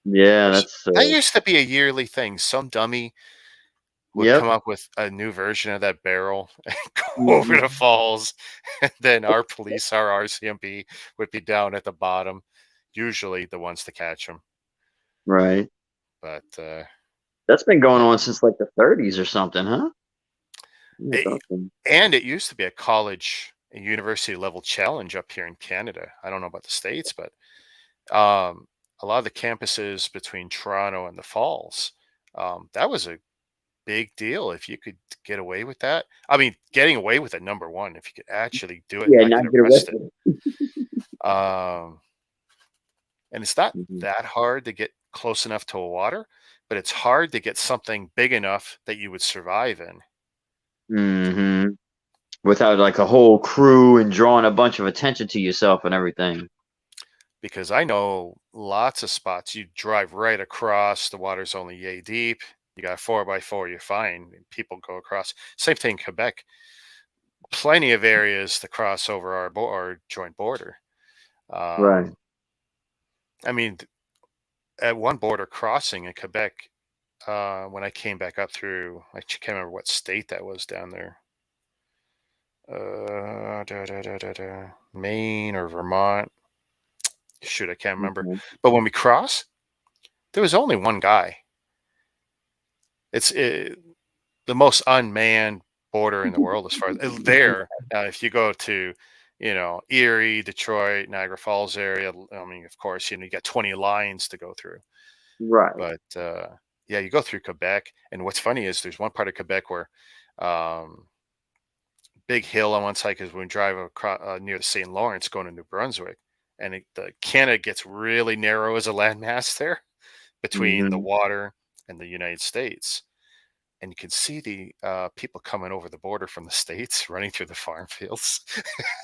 Yeah, that's That used to be a yearly thing. Some dummy would yep. come up with a new version of that barrel and go over the Mhm. falls, and then our police, our RCMP, would be down at the bottom, usually the ones to catch them. Right. But That's been going yeah, on since like the 30s or something, huh? Yeah, it's it, awesome. and it used to be a college, a university level challenge up here in Canada. I don't know about the States, but a lot of the campuses between Toronto and the Falls, that was a big deal if you could get away with that. I mean, getting away with it, number one, if you could actually do it and Yeah, not not get get arrested. arrested. Um, and it's not Mhm. that hard to get close enough to a water, but it's hard to get something big enough that you would survive in. Mhm. Without like a whole crew and drawing a bunch of attention to yourself and everything. Because I know lots of spots you drive right across, the water's only yay deep. You got a 4x4, you're fine. And people go across. Same thing in Quebec. Plenty of areas to cross over our joint border. Right. Um, I mean, at one border crossing in Quebec, when I came back up through, I can't remember what state that was down there. Maine or Vermont. Shoot, I can't remember. Mhm. But when we crossed, there was only one guy. It's the most unmanned border in the world as far as there. If you go to, Erie, Detroit, Niagara Falls area, I mean, of course, you got 20 lines to go through. Right. But yeah, you go through Quebec, and what's funny is there's one part of Quebec where um, big hill on one side because when we drive across near the St. Lawrence going to New Brunswick, and the Canada gets really narrow as a landmass there between the Mhm. water and the United States. And you can see the people coming over the border from the states running through the farm fields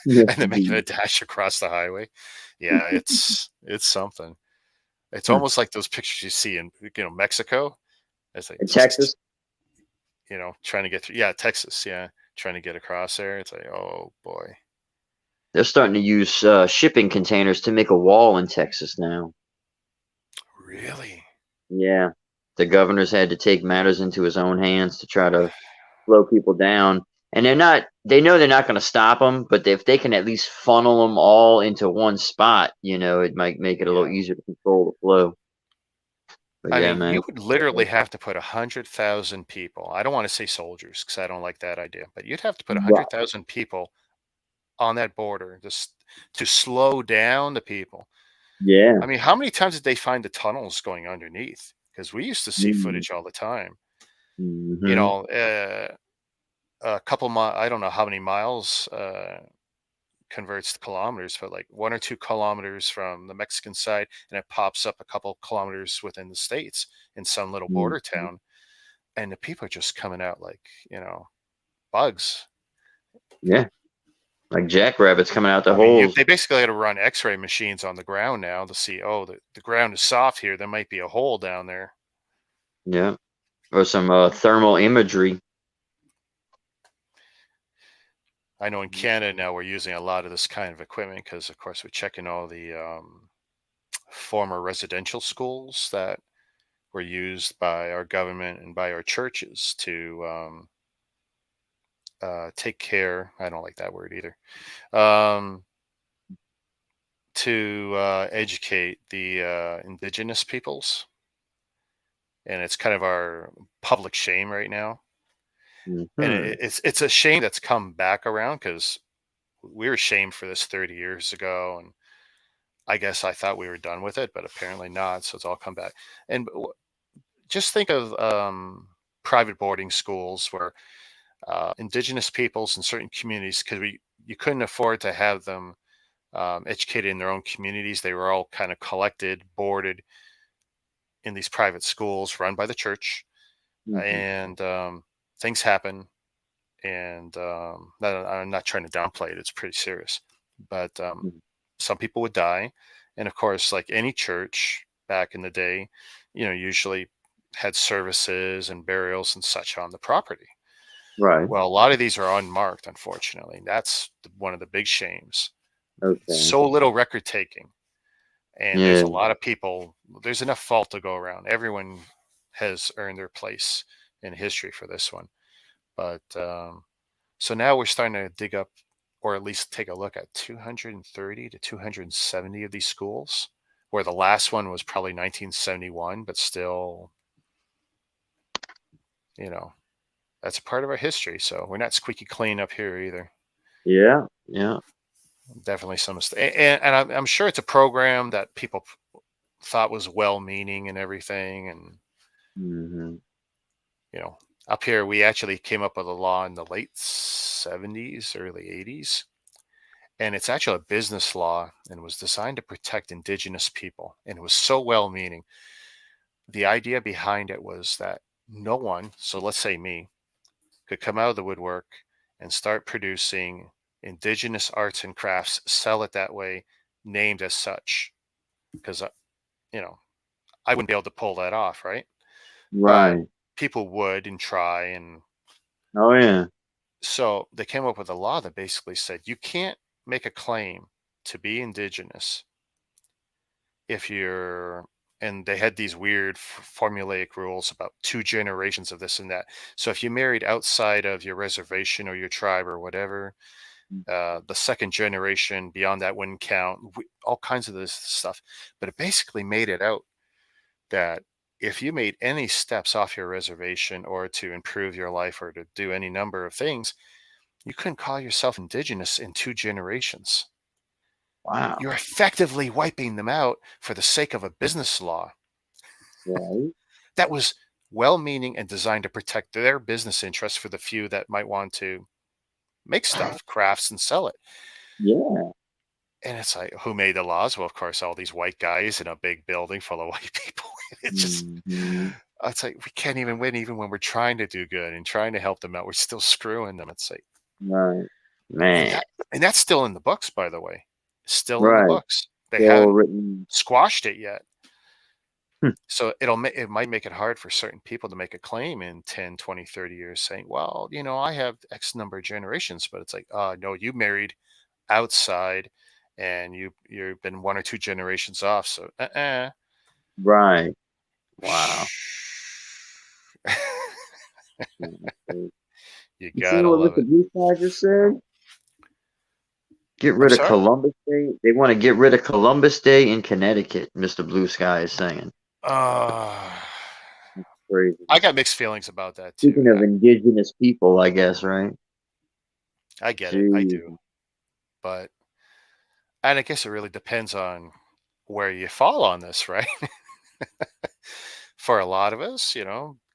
Yes, and then making a indeed. dash across the highway. Yeah, it's something. It's Hmm. almost like those pictures you see in Mexico. It's like In Texas, trying to get through. Yeah, Texas. Yeah, trying to get across there. It's like, oh boy, they're starting to use shipping containers to make a wall in Texas now. really? Yeah. The governor's had to take matters into his own hands to try to slow people down. And they know they're not going to stop them, but if they can at least funnel them all into one spot, it might make it a little Yeah. easier to control the flow. But I yeah, mean, man. you would literally have to put 100,000 people. I don't want to say soldiers because I don't like that idea, but you'd have to put Right. 100,000 people on that border just to slow down the people. Yeah. I mean, how many times did they find the tunnels going underneath? Because we used to see footage all the time. You Mm-hmm. know, a couple miles, I don't know how many miles converts to kilometers, but like 1 or 2 kilometers from the Mexican side, and it pops up a couple kilometers within the States in some little border Hmm. town. and the people are just coming out like, bugs. Yeah, like jackrabbits coming out the I mean, holes. they basically had to run X-ray machines on the ground now to see, oh, the ground is soft here. There might be a hole down there. Yeah, or some thermal imagery. I know in Canada now we're using a lot of this kind of equipment because, of course, we're checking all the former residential schools that were used by our government and by our churches to take care. I don't like that word either. Um, to educate the indigenous peoples, and it's kind of our public shame right now. And Hmm. it's a shame that's come back around because we were shamed for this 30 years ago, and I guess I thought we were done with it, but apparently not. So it's all come back. And just think of private boarding schools where indigenous peoples in certain communities, because you couldn't afford to have them educated in their own communities. They were all kind of collected, boarded in these private schools run by the church, Hmm. and things happen. And I'm not trying to downplay it; it's pretty serious. But some people would die, and of course, like any church back in the day, usually had services and burials and such on the property. Right. Well, a lot of these are unmarked, unfortunately. That's one of the big shames. Okay. So little record taking, and there's Yeah. a lot of people. There's enough fault to go around. Everyone has earned their place in history for this one. But so now we're starting to dig up, or at least take a look at 230 to 270 of these schools, where the last one was probably 1971, but still, you know, that's a part of our history. So we're not squeaky clean up here either. Yeah. Yeah. Definitely some mistake, and I'm sure it's a program that people thought was well-meaning and everything, and Hmm. you know, up here we actually came up with a law in the late 70s, early 80s, and it's actually a business law and was designed to protect indigenous people, and it was so well-meaning. The idea behind it was that no one, so let's say me, could come out of the woodwork and start producing indigenous arts and crafts, sell it that way, named as such, because you know I wouldn't be able to pull that off, right? But Right. people would and try, and Oh yeah. so they came up with a law that basically said you can't make a claim to be indigenous if you're, and they had these weird formulaic rules about two generations of this and that. So if you married outside of your reservation or your tribe or whatever, the second generation beyond that wouldn't count. All kinds of this stuff, but it basically made it out that if you made any steps off your reservation or to improve your life or to do any number of things, you couldn't call yourself indigenous in two generations. You're Wow. effectively wiping them out for the sake of a business law Right. that was well meaning and designed to protect their business interests for the few that might want to make stuff, crafts, and sell it. Yeah. And it's like, who made the laws? Well, of course, all these white guys in a big building full of white people. It's just, Hmm. it's like, we can't even win, even when we're trying to do good and trying to help them out. We're still screwing them. It's like, Right. and Man. that, and that's still in the books, by the way. Still in the Right. books. They Still haven't written. squashed it yet. Hmm. So it might make it hard for certain people to make a claim in 10, 20, 30 years saying, well, I have X number of generations, but it's like, no, you married outside and you've been one or two generations off. So Right. Wow. You you see gotta what love Mr. it. Blue Sky just said? Get I'm rid of sorry. Columbus Day. They want to get rid of Columbus Day in Connecticut, Mr. Blue Sky is saying. Uh, Crazy. I got mixed feelings about that too. Speaking of indigenous people, I guess, right? I get it. I do. Jeez. But, and I guess it really depends on where you fall on this, right? For a lot of us,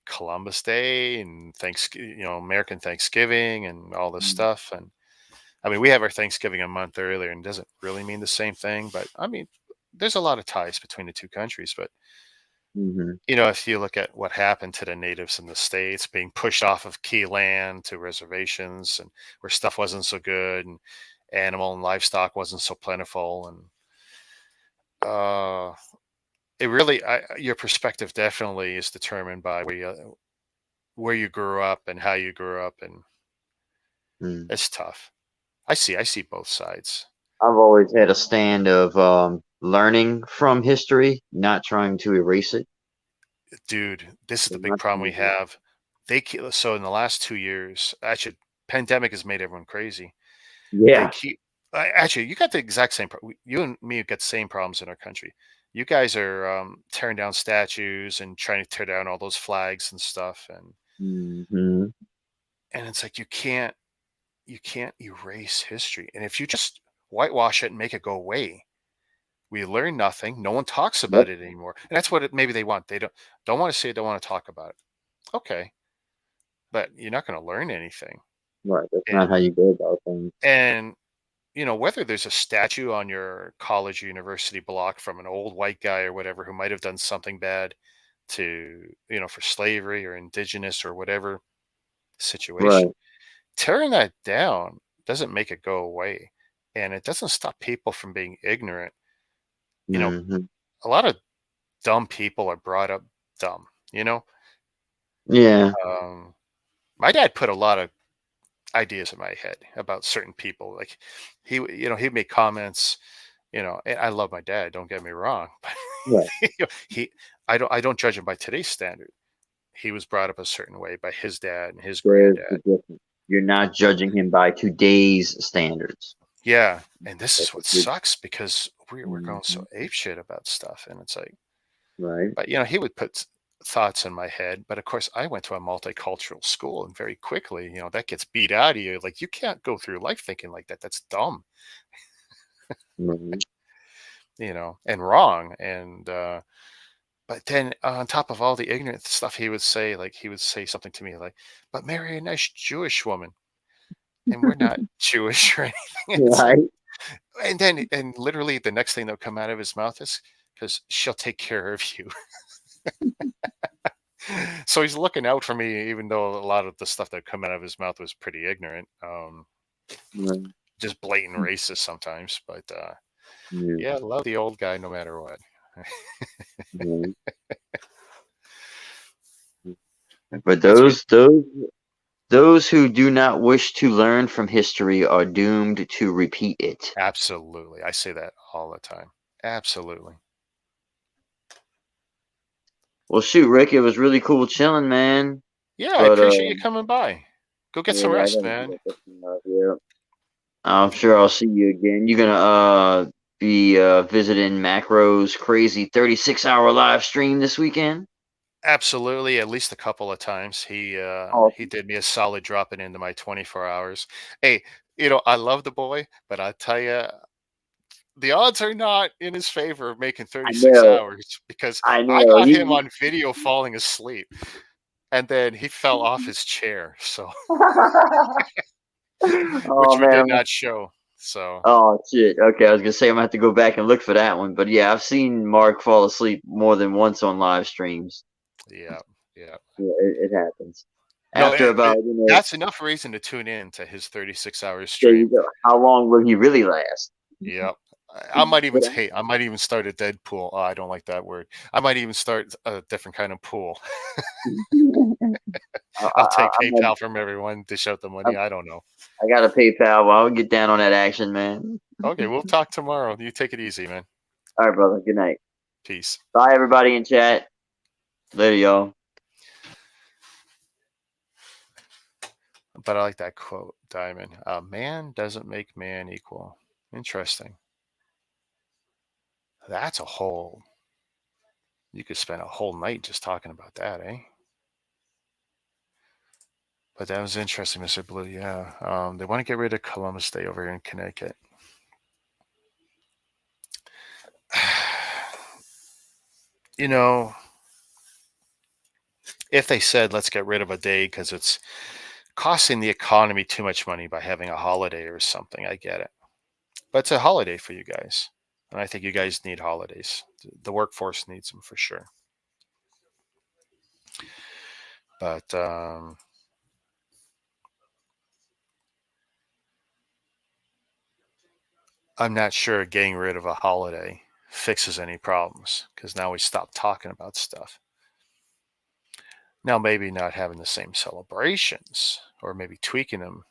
Columbus Day and Thanksgiving, American Thanksgiving and all this stuff. And I mean, we have our Thanksgiving a month earlier and it doesn't really mean the same thing, but I mean, there's a lot of ties between the two countries. But Mm-hmm. If you look at what happened to the natives in the States being pushed off of key land to reservations and where stuff wasn't so good and animal and livestock wasn't so plentiful. And it really, your perspective definitely is determined by where you grew up and how you grew up. And Mm. it's tough. I see both sides. I've always had a stand of learning from history, not trying to erase it. Dude, this is So the big not problem trying we to- have. So in the last 2 years, actually, pandemic has made everyone crazy. They Yeah. keep actually, you got the exact same. You and me have got the same problems in our country. You guys are tearing down statues and trying to tear down all those flags and stuff, Hmm. and it's like you can't erase history. And if you just whitewash it and make it go away, we learn nothing. No one talks Yep. about it anymore, and that's what maybe they want. They don't want to say it. Don't want to talk about it. Okay, but you're not going to learn anything. Right. That's not And how you go about things. and whether there's a statue on your college or university block from an old white guy or whatever who might have done something bad to, for slavery or indigenous or whatever situation, Right. tearing that down doesn't make it go away. And it doesn't stop people from being ignorant. You know, Hmm. a lot of dumb people are brought up dumb, you know? Yeah. Um, my dad put a lot of ideas in my head about certain people. Like he'd make comments. And I love my dad. Don't get me wrong, but Right. he, I don't judge him by today's standard. He was brought up a certain way by his dad and his There's the granddad. difference. You're not judging him by today's standards. Yeah, and this That's is a what good. sucks because we're going so Mhm. ape shit about stuff, and it's like, Right. but he would put thoughts in my head. But of course, I went to a multicultural school, and very quickly, that gets beat out of you. Like you can't go through life thinking like that. That's dumb. Right. And wrong. And but then on top of all the ignorant stuff he would say, like he would say something to me like, "But marry a nice Jewish woman," and we're not Jewish or anything. It's like, Right. and literally the next thing that'll come out of his mouth is because she'll take care of you. So he's looking out for me, even though a lot of the stuff that come out of his mouth was pretty ignorant, Right. just blatant racist sometimes. But Yeah. yeah, love the old guy no matter what. Right. But What's your those who do not wish to learn from history are doomed to repeat it. Absolutely. I say that all the time. Absolutely. Well, shoot, Rick, it was really cool chilling, man. Yeah, I But appreciate you coming by. Go get some yeah, I rest, gotta man. get this one up here. I'm sure I'll see you again. You're gonna be visiting Macro's crazy 36-hour live stream this weekend. Absolutely, at least a couple of times. He Awesome. did me a solid dropping into my 24 hours. Hey, I love the boy, but I tell you, the odds are not in his favor of making I 36 know. hours because I I know. got him on video falling asleep and then he fell off his chair, so Oh which we did man. not show. So, Oh shit. Okay, I was gonna say I'm gonna have to go back and look for that one. But yeah, I've seen Mark fall asleep more than once on live streams. yeah, yeah. Yeah, it happens. No, After about that's enough reason to tune in to his 36-hour there you stream. go. How long will he really last? Yep. I might even But hey, I might even start a Deadpool. Oh, I don't like that word. I might even start a different kind of pool. I'll take PayPal from everyone, dish out the money. I don't know. I got a PayPal. Well, I'll get down on that action, man. Okay, we'll talk tomorrow. You take it easy, man. All right, brother. Good night. Peace. Bye, everybody in chat. Later, y'all. But I like that quote, Diamond. Man doesn't make man equal. Interesting. That's a whole. You could spend a whole night just talking about that, eh? But that was interesting, Mr. Blue. Yeah. They want to get rid of Columbus Day over here in Connecticut. you know, if they said, let's get rid of a day because it's costing the economy too much money by having a holiday or something, I get it. But it's a holiday for you guys. And I think you guys need holidays. The workforce needs them for sure. But I'm not sure getting rid of a holiday fixes any problems because now we stop talking about stuff. Now, maybe not having the same celebrations or maybe tweaking them,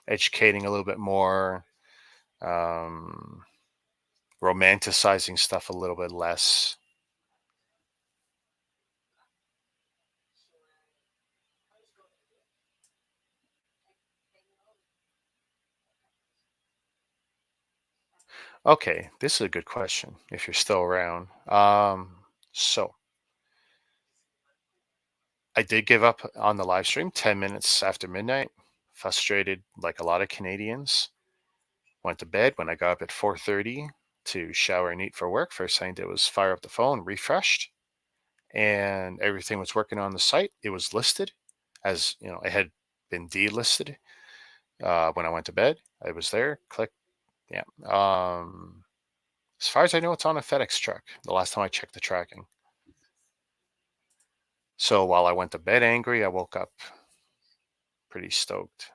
educating a little bit more, um, romanticizing stuff a little bit less. Okay, this is a good question if you're still around. So I did give up on the live stream 10 minutes after midnight, frustrated like a lot of Canadians. Went to bed when I got up at 4:30 to shower and eat for work. First thing I did was fire up the phone, refreshed, and everything was working on the site. It was listed as, it had been delisted when I went to bed. It was there. Click. Yeah. As far as I know, it's on a FedEx truck. The last time I checked the tracking. So while I went to bed angry, I woke up pretty stoked.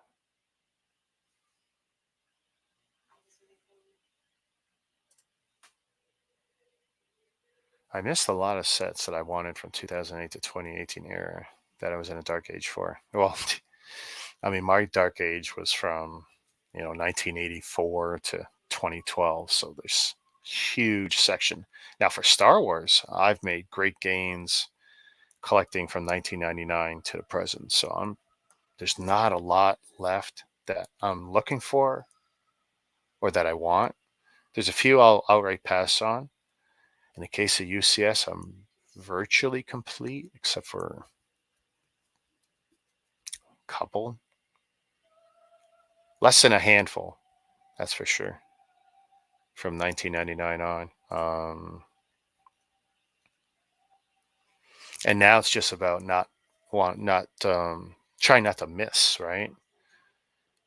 I missed a lot of sets that I wanted from 2008 to 2018 era that I was in a dark age for. Well, I mean, my dark age was from, 1984 to 2012. So there's huge section. Now for Star Wars, I've made great gains collecting from 1999 to the present. So there's not a lot left that I'm looking for or that I want. There's a few I'll outright pass on. In the case of UCS, I'm virtually complete except for a couple, less than a handful, that's for sure, from 1999 on. And now it's just about trying not to miss, right?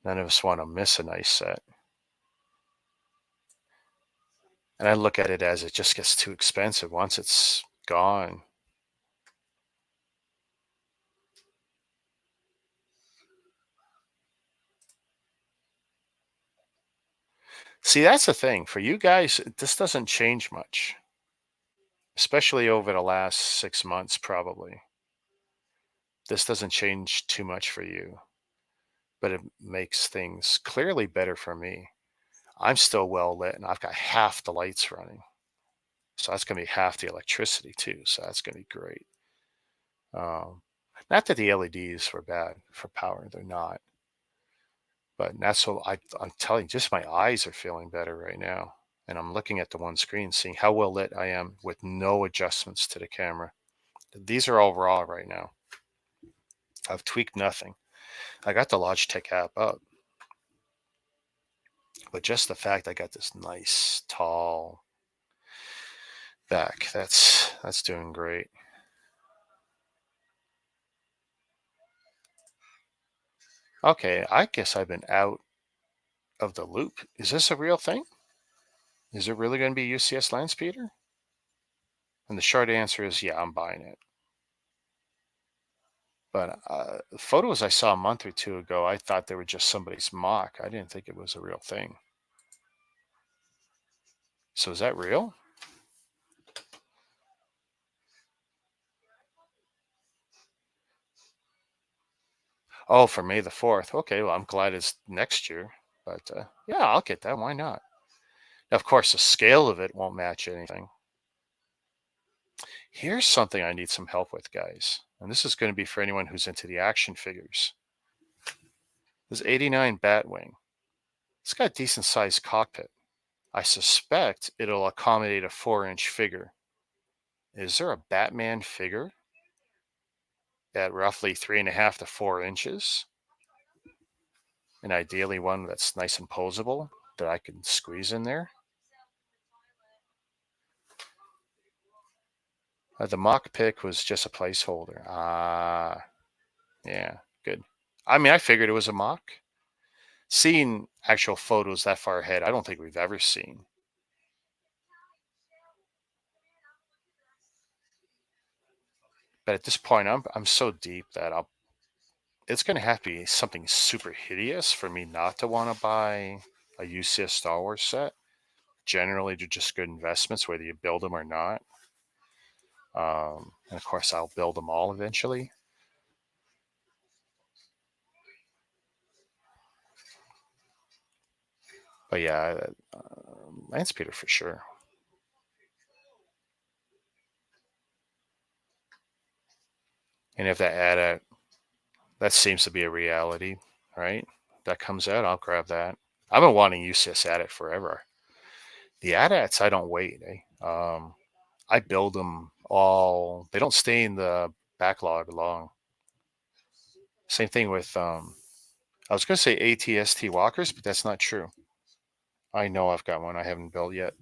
None of us want to miss a nice set. And I look at it as it just gets too expensive once it's gone. See, that's the thing. For you guys, this doesn't change much, especially over the last 6 months, probably. This doesn't change too much for you, but it makes things clearly better for me. I'm still well lit and I've got half the lights running. So that's going to be half the electricity too. So that's going to be great. Um, Not that the LEDs were bad for power, they're not. But that's what I'm telling you, just my eyes are feeling better right now. And I'm looking at the one screen, seeing how well lit I am with no adjustments to the camera. These are all raw right now. I've tweaked nothing. I got the Logitech app up, but just the fact I got this nice tall back, that's doing great. Okay, I guess I've been out of the loop. Is this a real thing? Is it really going to be UCS land speeder? And the short answer is yeah, I'm buying it. But photos I saw a month or two ago, I thought they were just somebody's mock. I didn't think it was a real thing. So is that real? Oh, for May the 4th. Okay, well, I'm glad it's next year. But yeah, I'll get that. Why not? Of course, the scale of it won't match anything. Here's something I need some help with, guys. And this is going to be for anyone who's into the action figures. This 89 Batwing. It's got a decent sized cockpit. I suspect it'll accommodate a 4-inch figure. Is there a Batman figure at roughly 3.5 to 4 inches? And ideally one that's nice and posable that I can squeeze in there. The mock pick was just a placeholder. Yeah, good. I mean, I figured it was a mock. Seeing actual photos that far ahead, I don't think we've ever seen. But at this point, I'm so deep that it's going to have to be something super hideous for me not to want to buy a UCS Star Wars set. Generally, they're just good investments, whether you build them or not. And of course, I'll build them all eventually. But yeah, Lance Peter for sure. And if that AT-AT, that seems to be a reality, right? That comes out, I'll grab that. I've been wanting UCS AT-AT forever. The AT-ATs, I don't wait. I build them all. They don't stay in the backlog long. Same thing with I was going to say ATST walkers, but that's not true. I know I've got one I haven't built yet.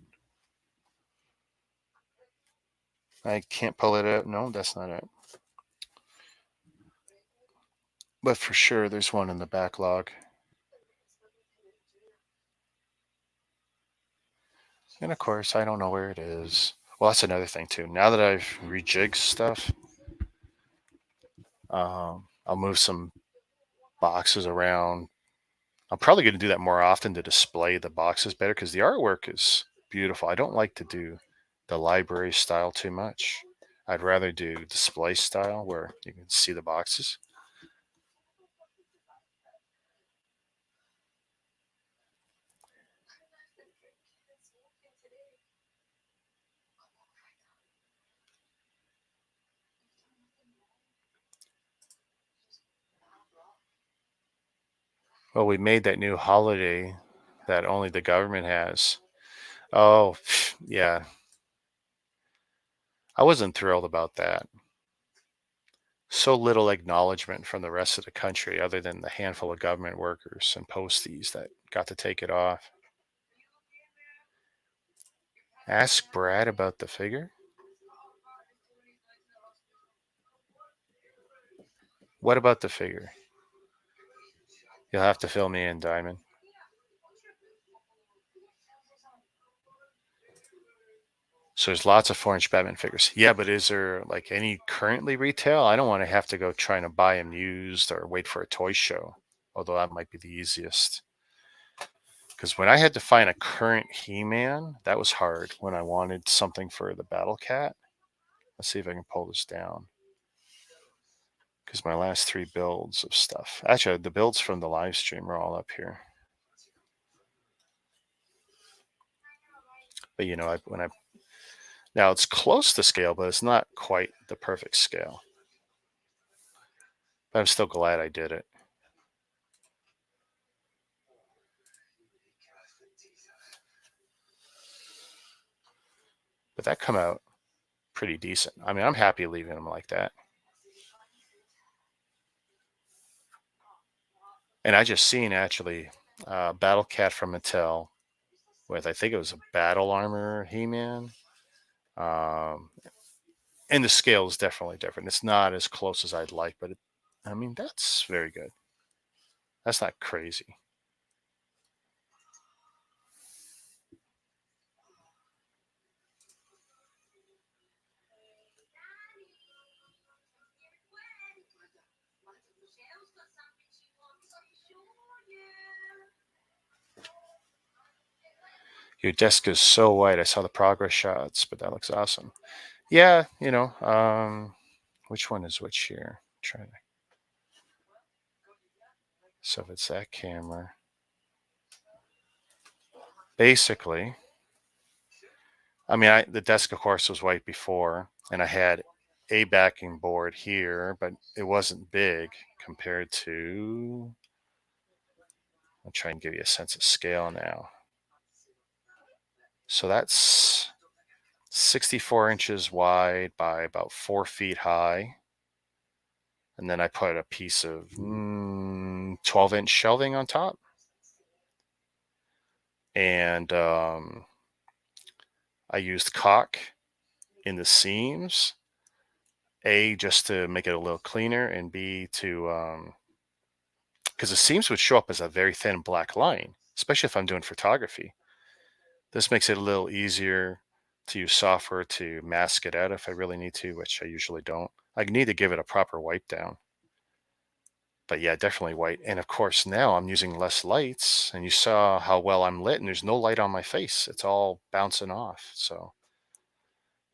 I can't pull it out. No, that's not it. But for sure, there's one in the backlog. And of course, I don't know where it is. Well, that's another thing too. Now that I've rejigged stuff, I'll move some boxes around. I'm probably going to do that more often to display the boxes better because the artwork is beautiful. I don't like to do the library style too much. I'd rather do display style where you can see the boxes. Well, we made that new holiday that only the government has. Oh, yeah. I wasn't thrilled about that. So little acknowledgement from the rest of the country, other than the handful of government workers and posties that got to take it off. Ask Brad about the figure? What about the figure? You'll have to fill me in, Diamond. So there's lots of 4-inch Batman figures. Yeah, but is there like any currently retail? I don't want to have to go trying to buy them used or wait for a toy show, although that might be the easiest. Because when I had to find a current He-Man, that was hard when I wanted something for the Battle Cat. Let's see if I can pull this down. Because my last 3 builds of stuff. Actually, the builds from the live stream are all up here. But you know, now it's close to scale, but it's not quite the perfect scale. But I'm still glad I did it. But that come out pretty decent. I mean, I'm happy leaving them like that. And I just seen actually Battle Cat from Mattel with, I think it was a Battle Armor He-Man. And the scale is definitely different. It's not as close as I'd like, but I mean, that's very good. That's not crazy. Your desk is so white. I saw the progress shots, but that looks awesome. Yeah, you know, which one is which here? Try to. So if it's that camera, basically, I mean, the desk, of course, was white before, and I had a backing board here, but it wasn't big compared to. I'll try and give you a sense of scale now. So that's 64 inches wide by about 4 feet high. And then I put a piece of 12-inch shelving on top. And I used caulk in the seams. A, just to make it a little cleaner, and B, to because the seams would show up as a very thin black line, especially if I'm doing photography. This makes it a little easier to use software to mask it out if I really need to, which I usually don't. I need to give it a proper wipe down. But yeah, definitely white. And of course, now I'm using less lights, and you saw how well I'm lit, and there's no light on my face. It's all bouncing off. So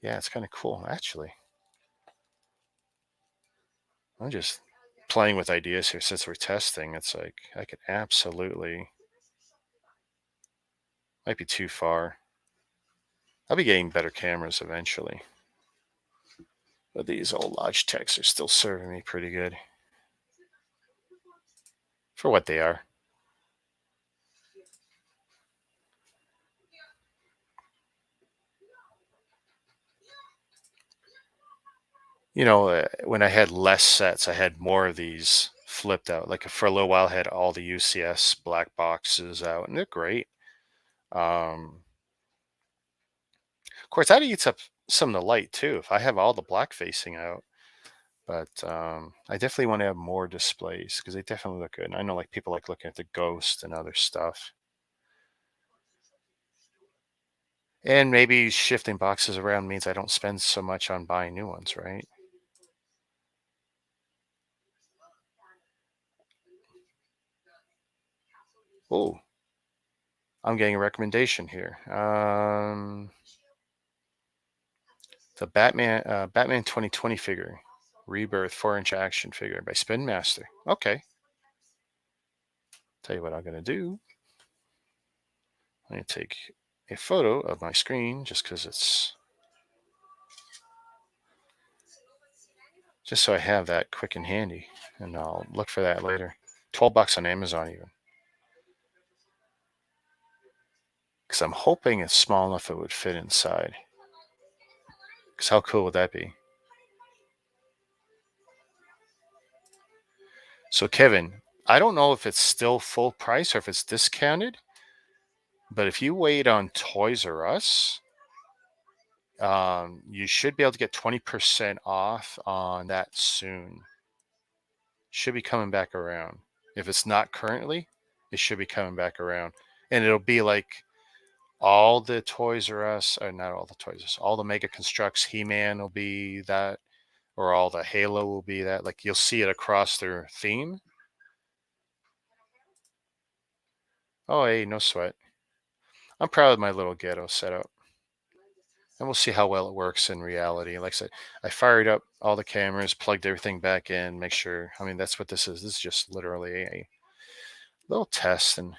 yeah, it's kind of cool, actually. I'm just playing with ideas here since we're testing. It's like I could absolutely, might be too far. I'll be getting better cameras eventually. But these old Logitechs are still serving me pretty good for what they are. When I had less sets, I had more of these flipped out. Like for a little while, I had all the UCS black boxes out, and they're great. Of course, that eats up some of the light too. If I have all the black facing out, but I definitely want to have more displays because they definitely look good. And I know like people like looking at the Ghost and other stuff. And maybe shifting boxes around means I don't spend so much on buying new ones, right? Oh, I'm getting a recommendation here. The Batman 2020 figure, Rebirth 4-inch action figure by Spin Master. Okay. Tell you what I'm gonna do. I'm gonna take a photo of my screen just because it's just so I have that quick and handy, and I'll look for that later. $12 on Amazon even. Because I'm hoping it's small enough it would fit inside. Because how cool would that be? So Kevin, I don't know if it's still full price or if it's discounted, but if you wait on Toys R Us, you should be able to get 20% off on that soon. Should be coming back around. If it's not currently, it should be coming back around. And it'll be like all the Toys R Us, or not all the Toys R Us, all the Mega Constructs, He-Man will be that, or all the Halo will be that. Like you'll see it across their theme. Oh, hey, no sweat. I'm proud of my little ghetto setup. And we'll see how well it works in reality. Like I said, I fired up all the cameras, plugged everything back in, make sure. I mean, that's what this is. This is just literally a little test, and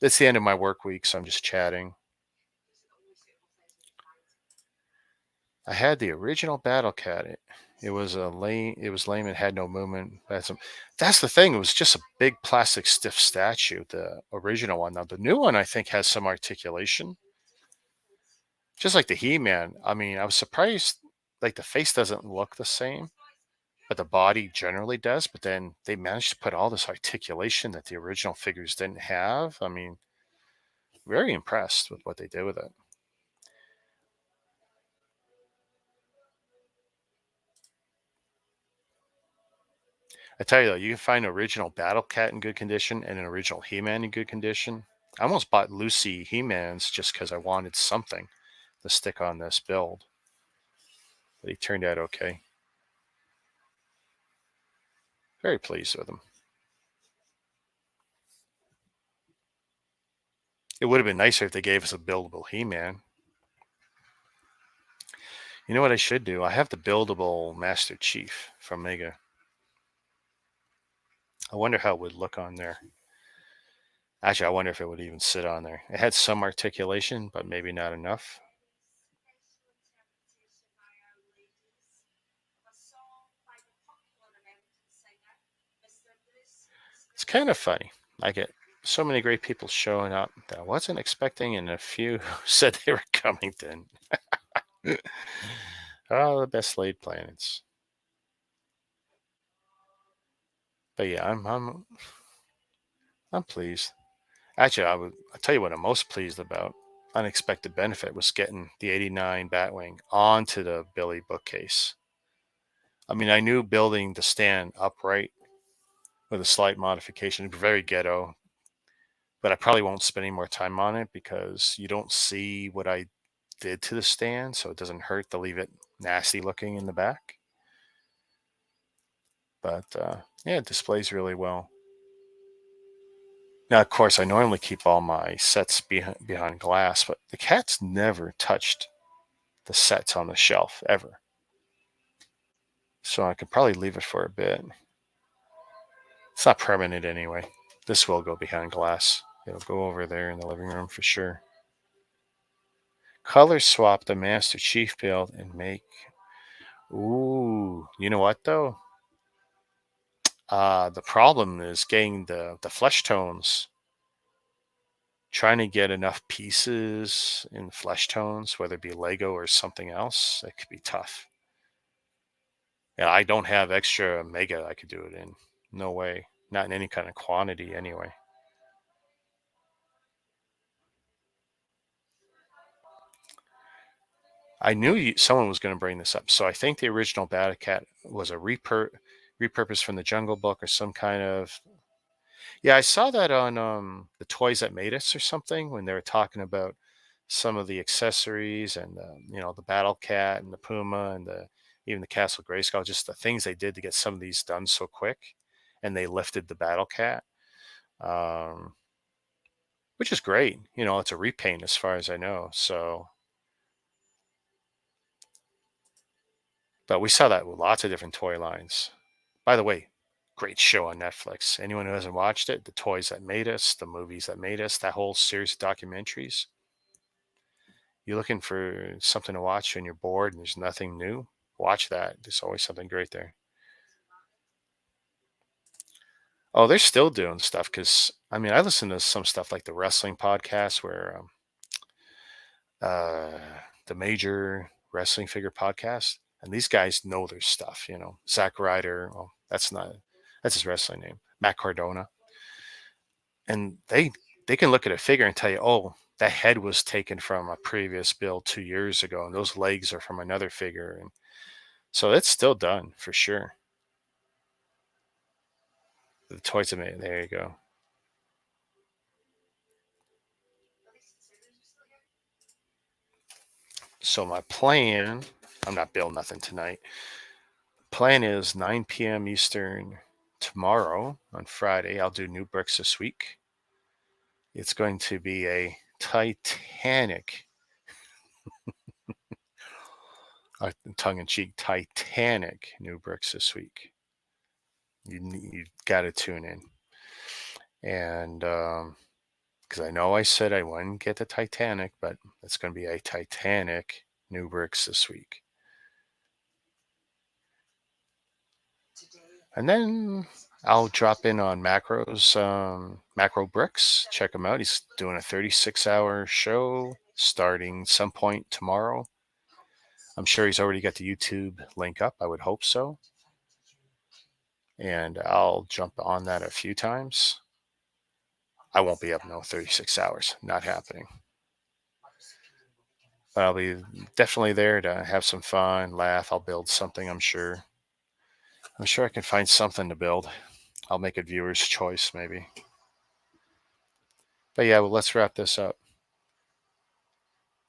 it's the end of my work week, so I'm just chatting. I had the original Battle Cat. It was a lame. It was lame. It had no movement. That's the thing. It was just a big plastic stiff statue. The original one. Now the new one, I think, has some articulation, just like the He-Man. I mean, I was surprised. Like the face doesn't look the same, but the body generally does. But then they managed to put all this articulation that the original figures didn't have. I mean, very impressed with what they did with it. I tell you though, you can find original Battle Cat in good condition and an original He-Man in good condition. I almost bought Lucy He-Mans just because I wanted something to stick on this build. But he turned out okay. Very pleased with him. It would have been nicer if they gave us a buildable He-Man. You know what I should do? I have the buildable Master Chief from Mega. I wonder how it would look on there. Actually, I wonder if it would even sit on there. It had some articulation, but maybe not enough. It's kind of funny. I get so many great people showing up that I wasn't expecting, and a few said they were coming then. Oh, the best laid planets. But yeah, I'm pleased. Actually, I'll tell you what I'm most pleased about. Unexpected benefit was getting the 89 Batwing onto the Billy bookcase. I mean, I knew building the stand upright with a slight modification, very ghetto, but I probably won't spend any more time on it because you don't see what I did to the stand, so it doesn't hurt to leave it nasty looking in the back. But yeah, it displays really well. Now, of course, I normally keep all my sets behind glass, but the cat's never touched the sets on the shelf ever. So I could probably leave it for a bit. It's not permanent anyway. This will go behind glass. It'll go over there in the living room for sure. Color swap the Master Chief build and make. Ooh, you know what though? The problem is getting the flesh tones. Trying to get enough pieces in flesh tones, whether it be Lego or something else, it could be tough. Yeah, I don't have extra mega I could do it in. No way. Not in any kind of quantity anyway. I knew someone was going to bring this up. So I think the original Cat was a repurposed from the Jungle Book or some kind of. Yeah, I saw that on the Toys That Made Us or something when they were talking about some of the accessories and the Battle Cat and the Puma and even the Castle Grayskull, just the things they did to get some of these done so quick, and they lifted the Battle Cat, um, which is great. It's a repaint as far as I know. So, but we saw that with lots of different toy lines. By the way, great show on Netflix. Anyone who hasn't watched it, the Toys That Made Us, the movies that made us, that whole series of documentaries. You're looking for something to watch when you're bored and there's nothing new, watch that. There's always something great there. Oh, they're still doing stuff because I listen to some stuff like the wrestling podcast where uh, the major wrestling figure podcast, and these guys know their stuff. Zack Ryder. Well, that's his wrestling name, Matt Cardona, and they can look at a figure and tell you, oh, that head was taken from a previous build 2 years ago, and those legs are from another figure, and so it's still done for sure. The toys have made. There you go. So my plan, I'm not building nothing tonight. Plan is 9 p.m. Eastern tomorrow on Friday. I'll do new bricks this week. It's going to be a Titanic, tongue-in-cheek, Titanic new bricks this week. You got to tune in. And because I know I said I wouldn't get the Titanic, but it's going to be a Titanic new bricks this week. And then I'll drop in on Macro's Macro Bricks. Check him out. He's doing a 36-hour show starting some point tomorrow. I'm sure he's already got the YouTube link up. I would hope so. And I'll jump on that a few times. I won't be up 36 hours. Not happening. But I'll be definitely there to have some fun, laugh. I'll build something, I'm sure. I'm sure I can find something to build. I'll make it viewer's choice, maybe. But yeah, well, let's wrap this up.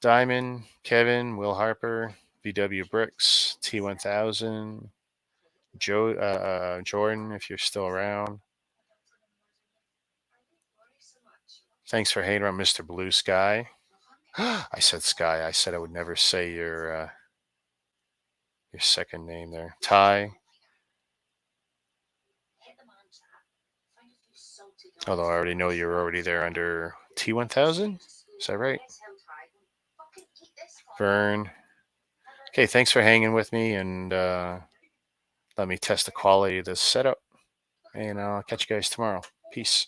Diamond, Kevin, Will Harper, VW Bricks, T1000, Jordan, if you're still around. Thanks for hating on Mr. Blue Sky. I said Sky. I said I would never say your second name there. Ty. Although I already know you're already there under T1000. Is that right? Vern. Okay, thanks for hanging with me and let me test the quality of this setup. And I'll catch you guys tomorrow. Peace.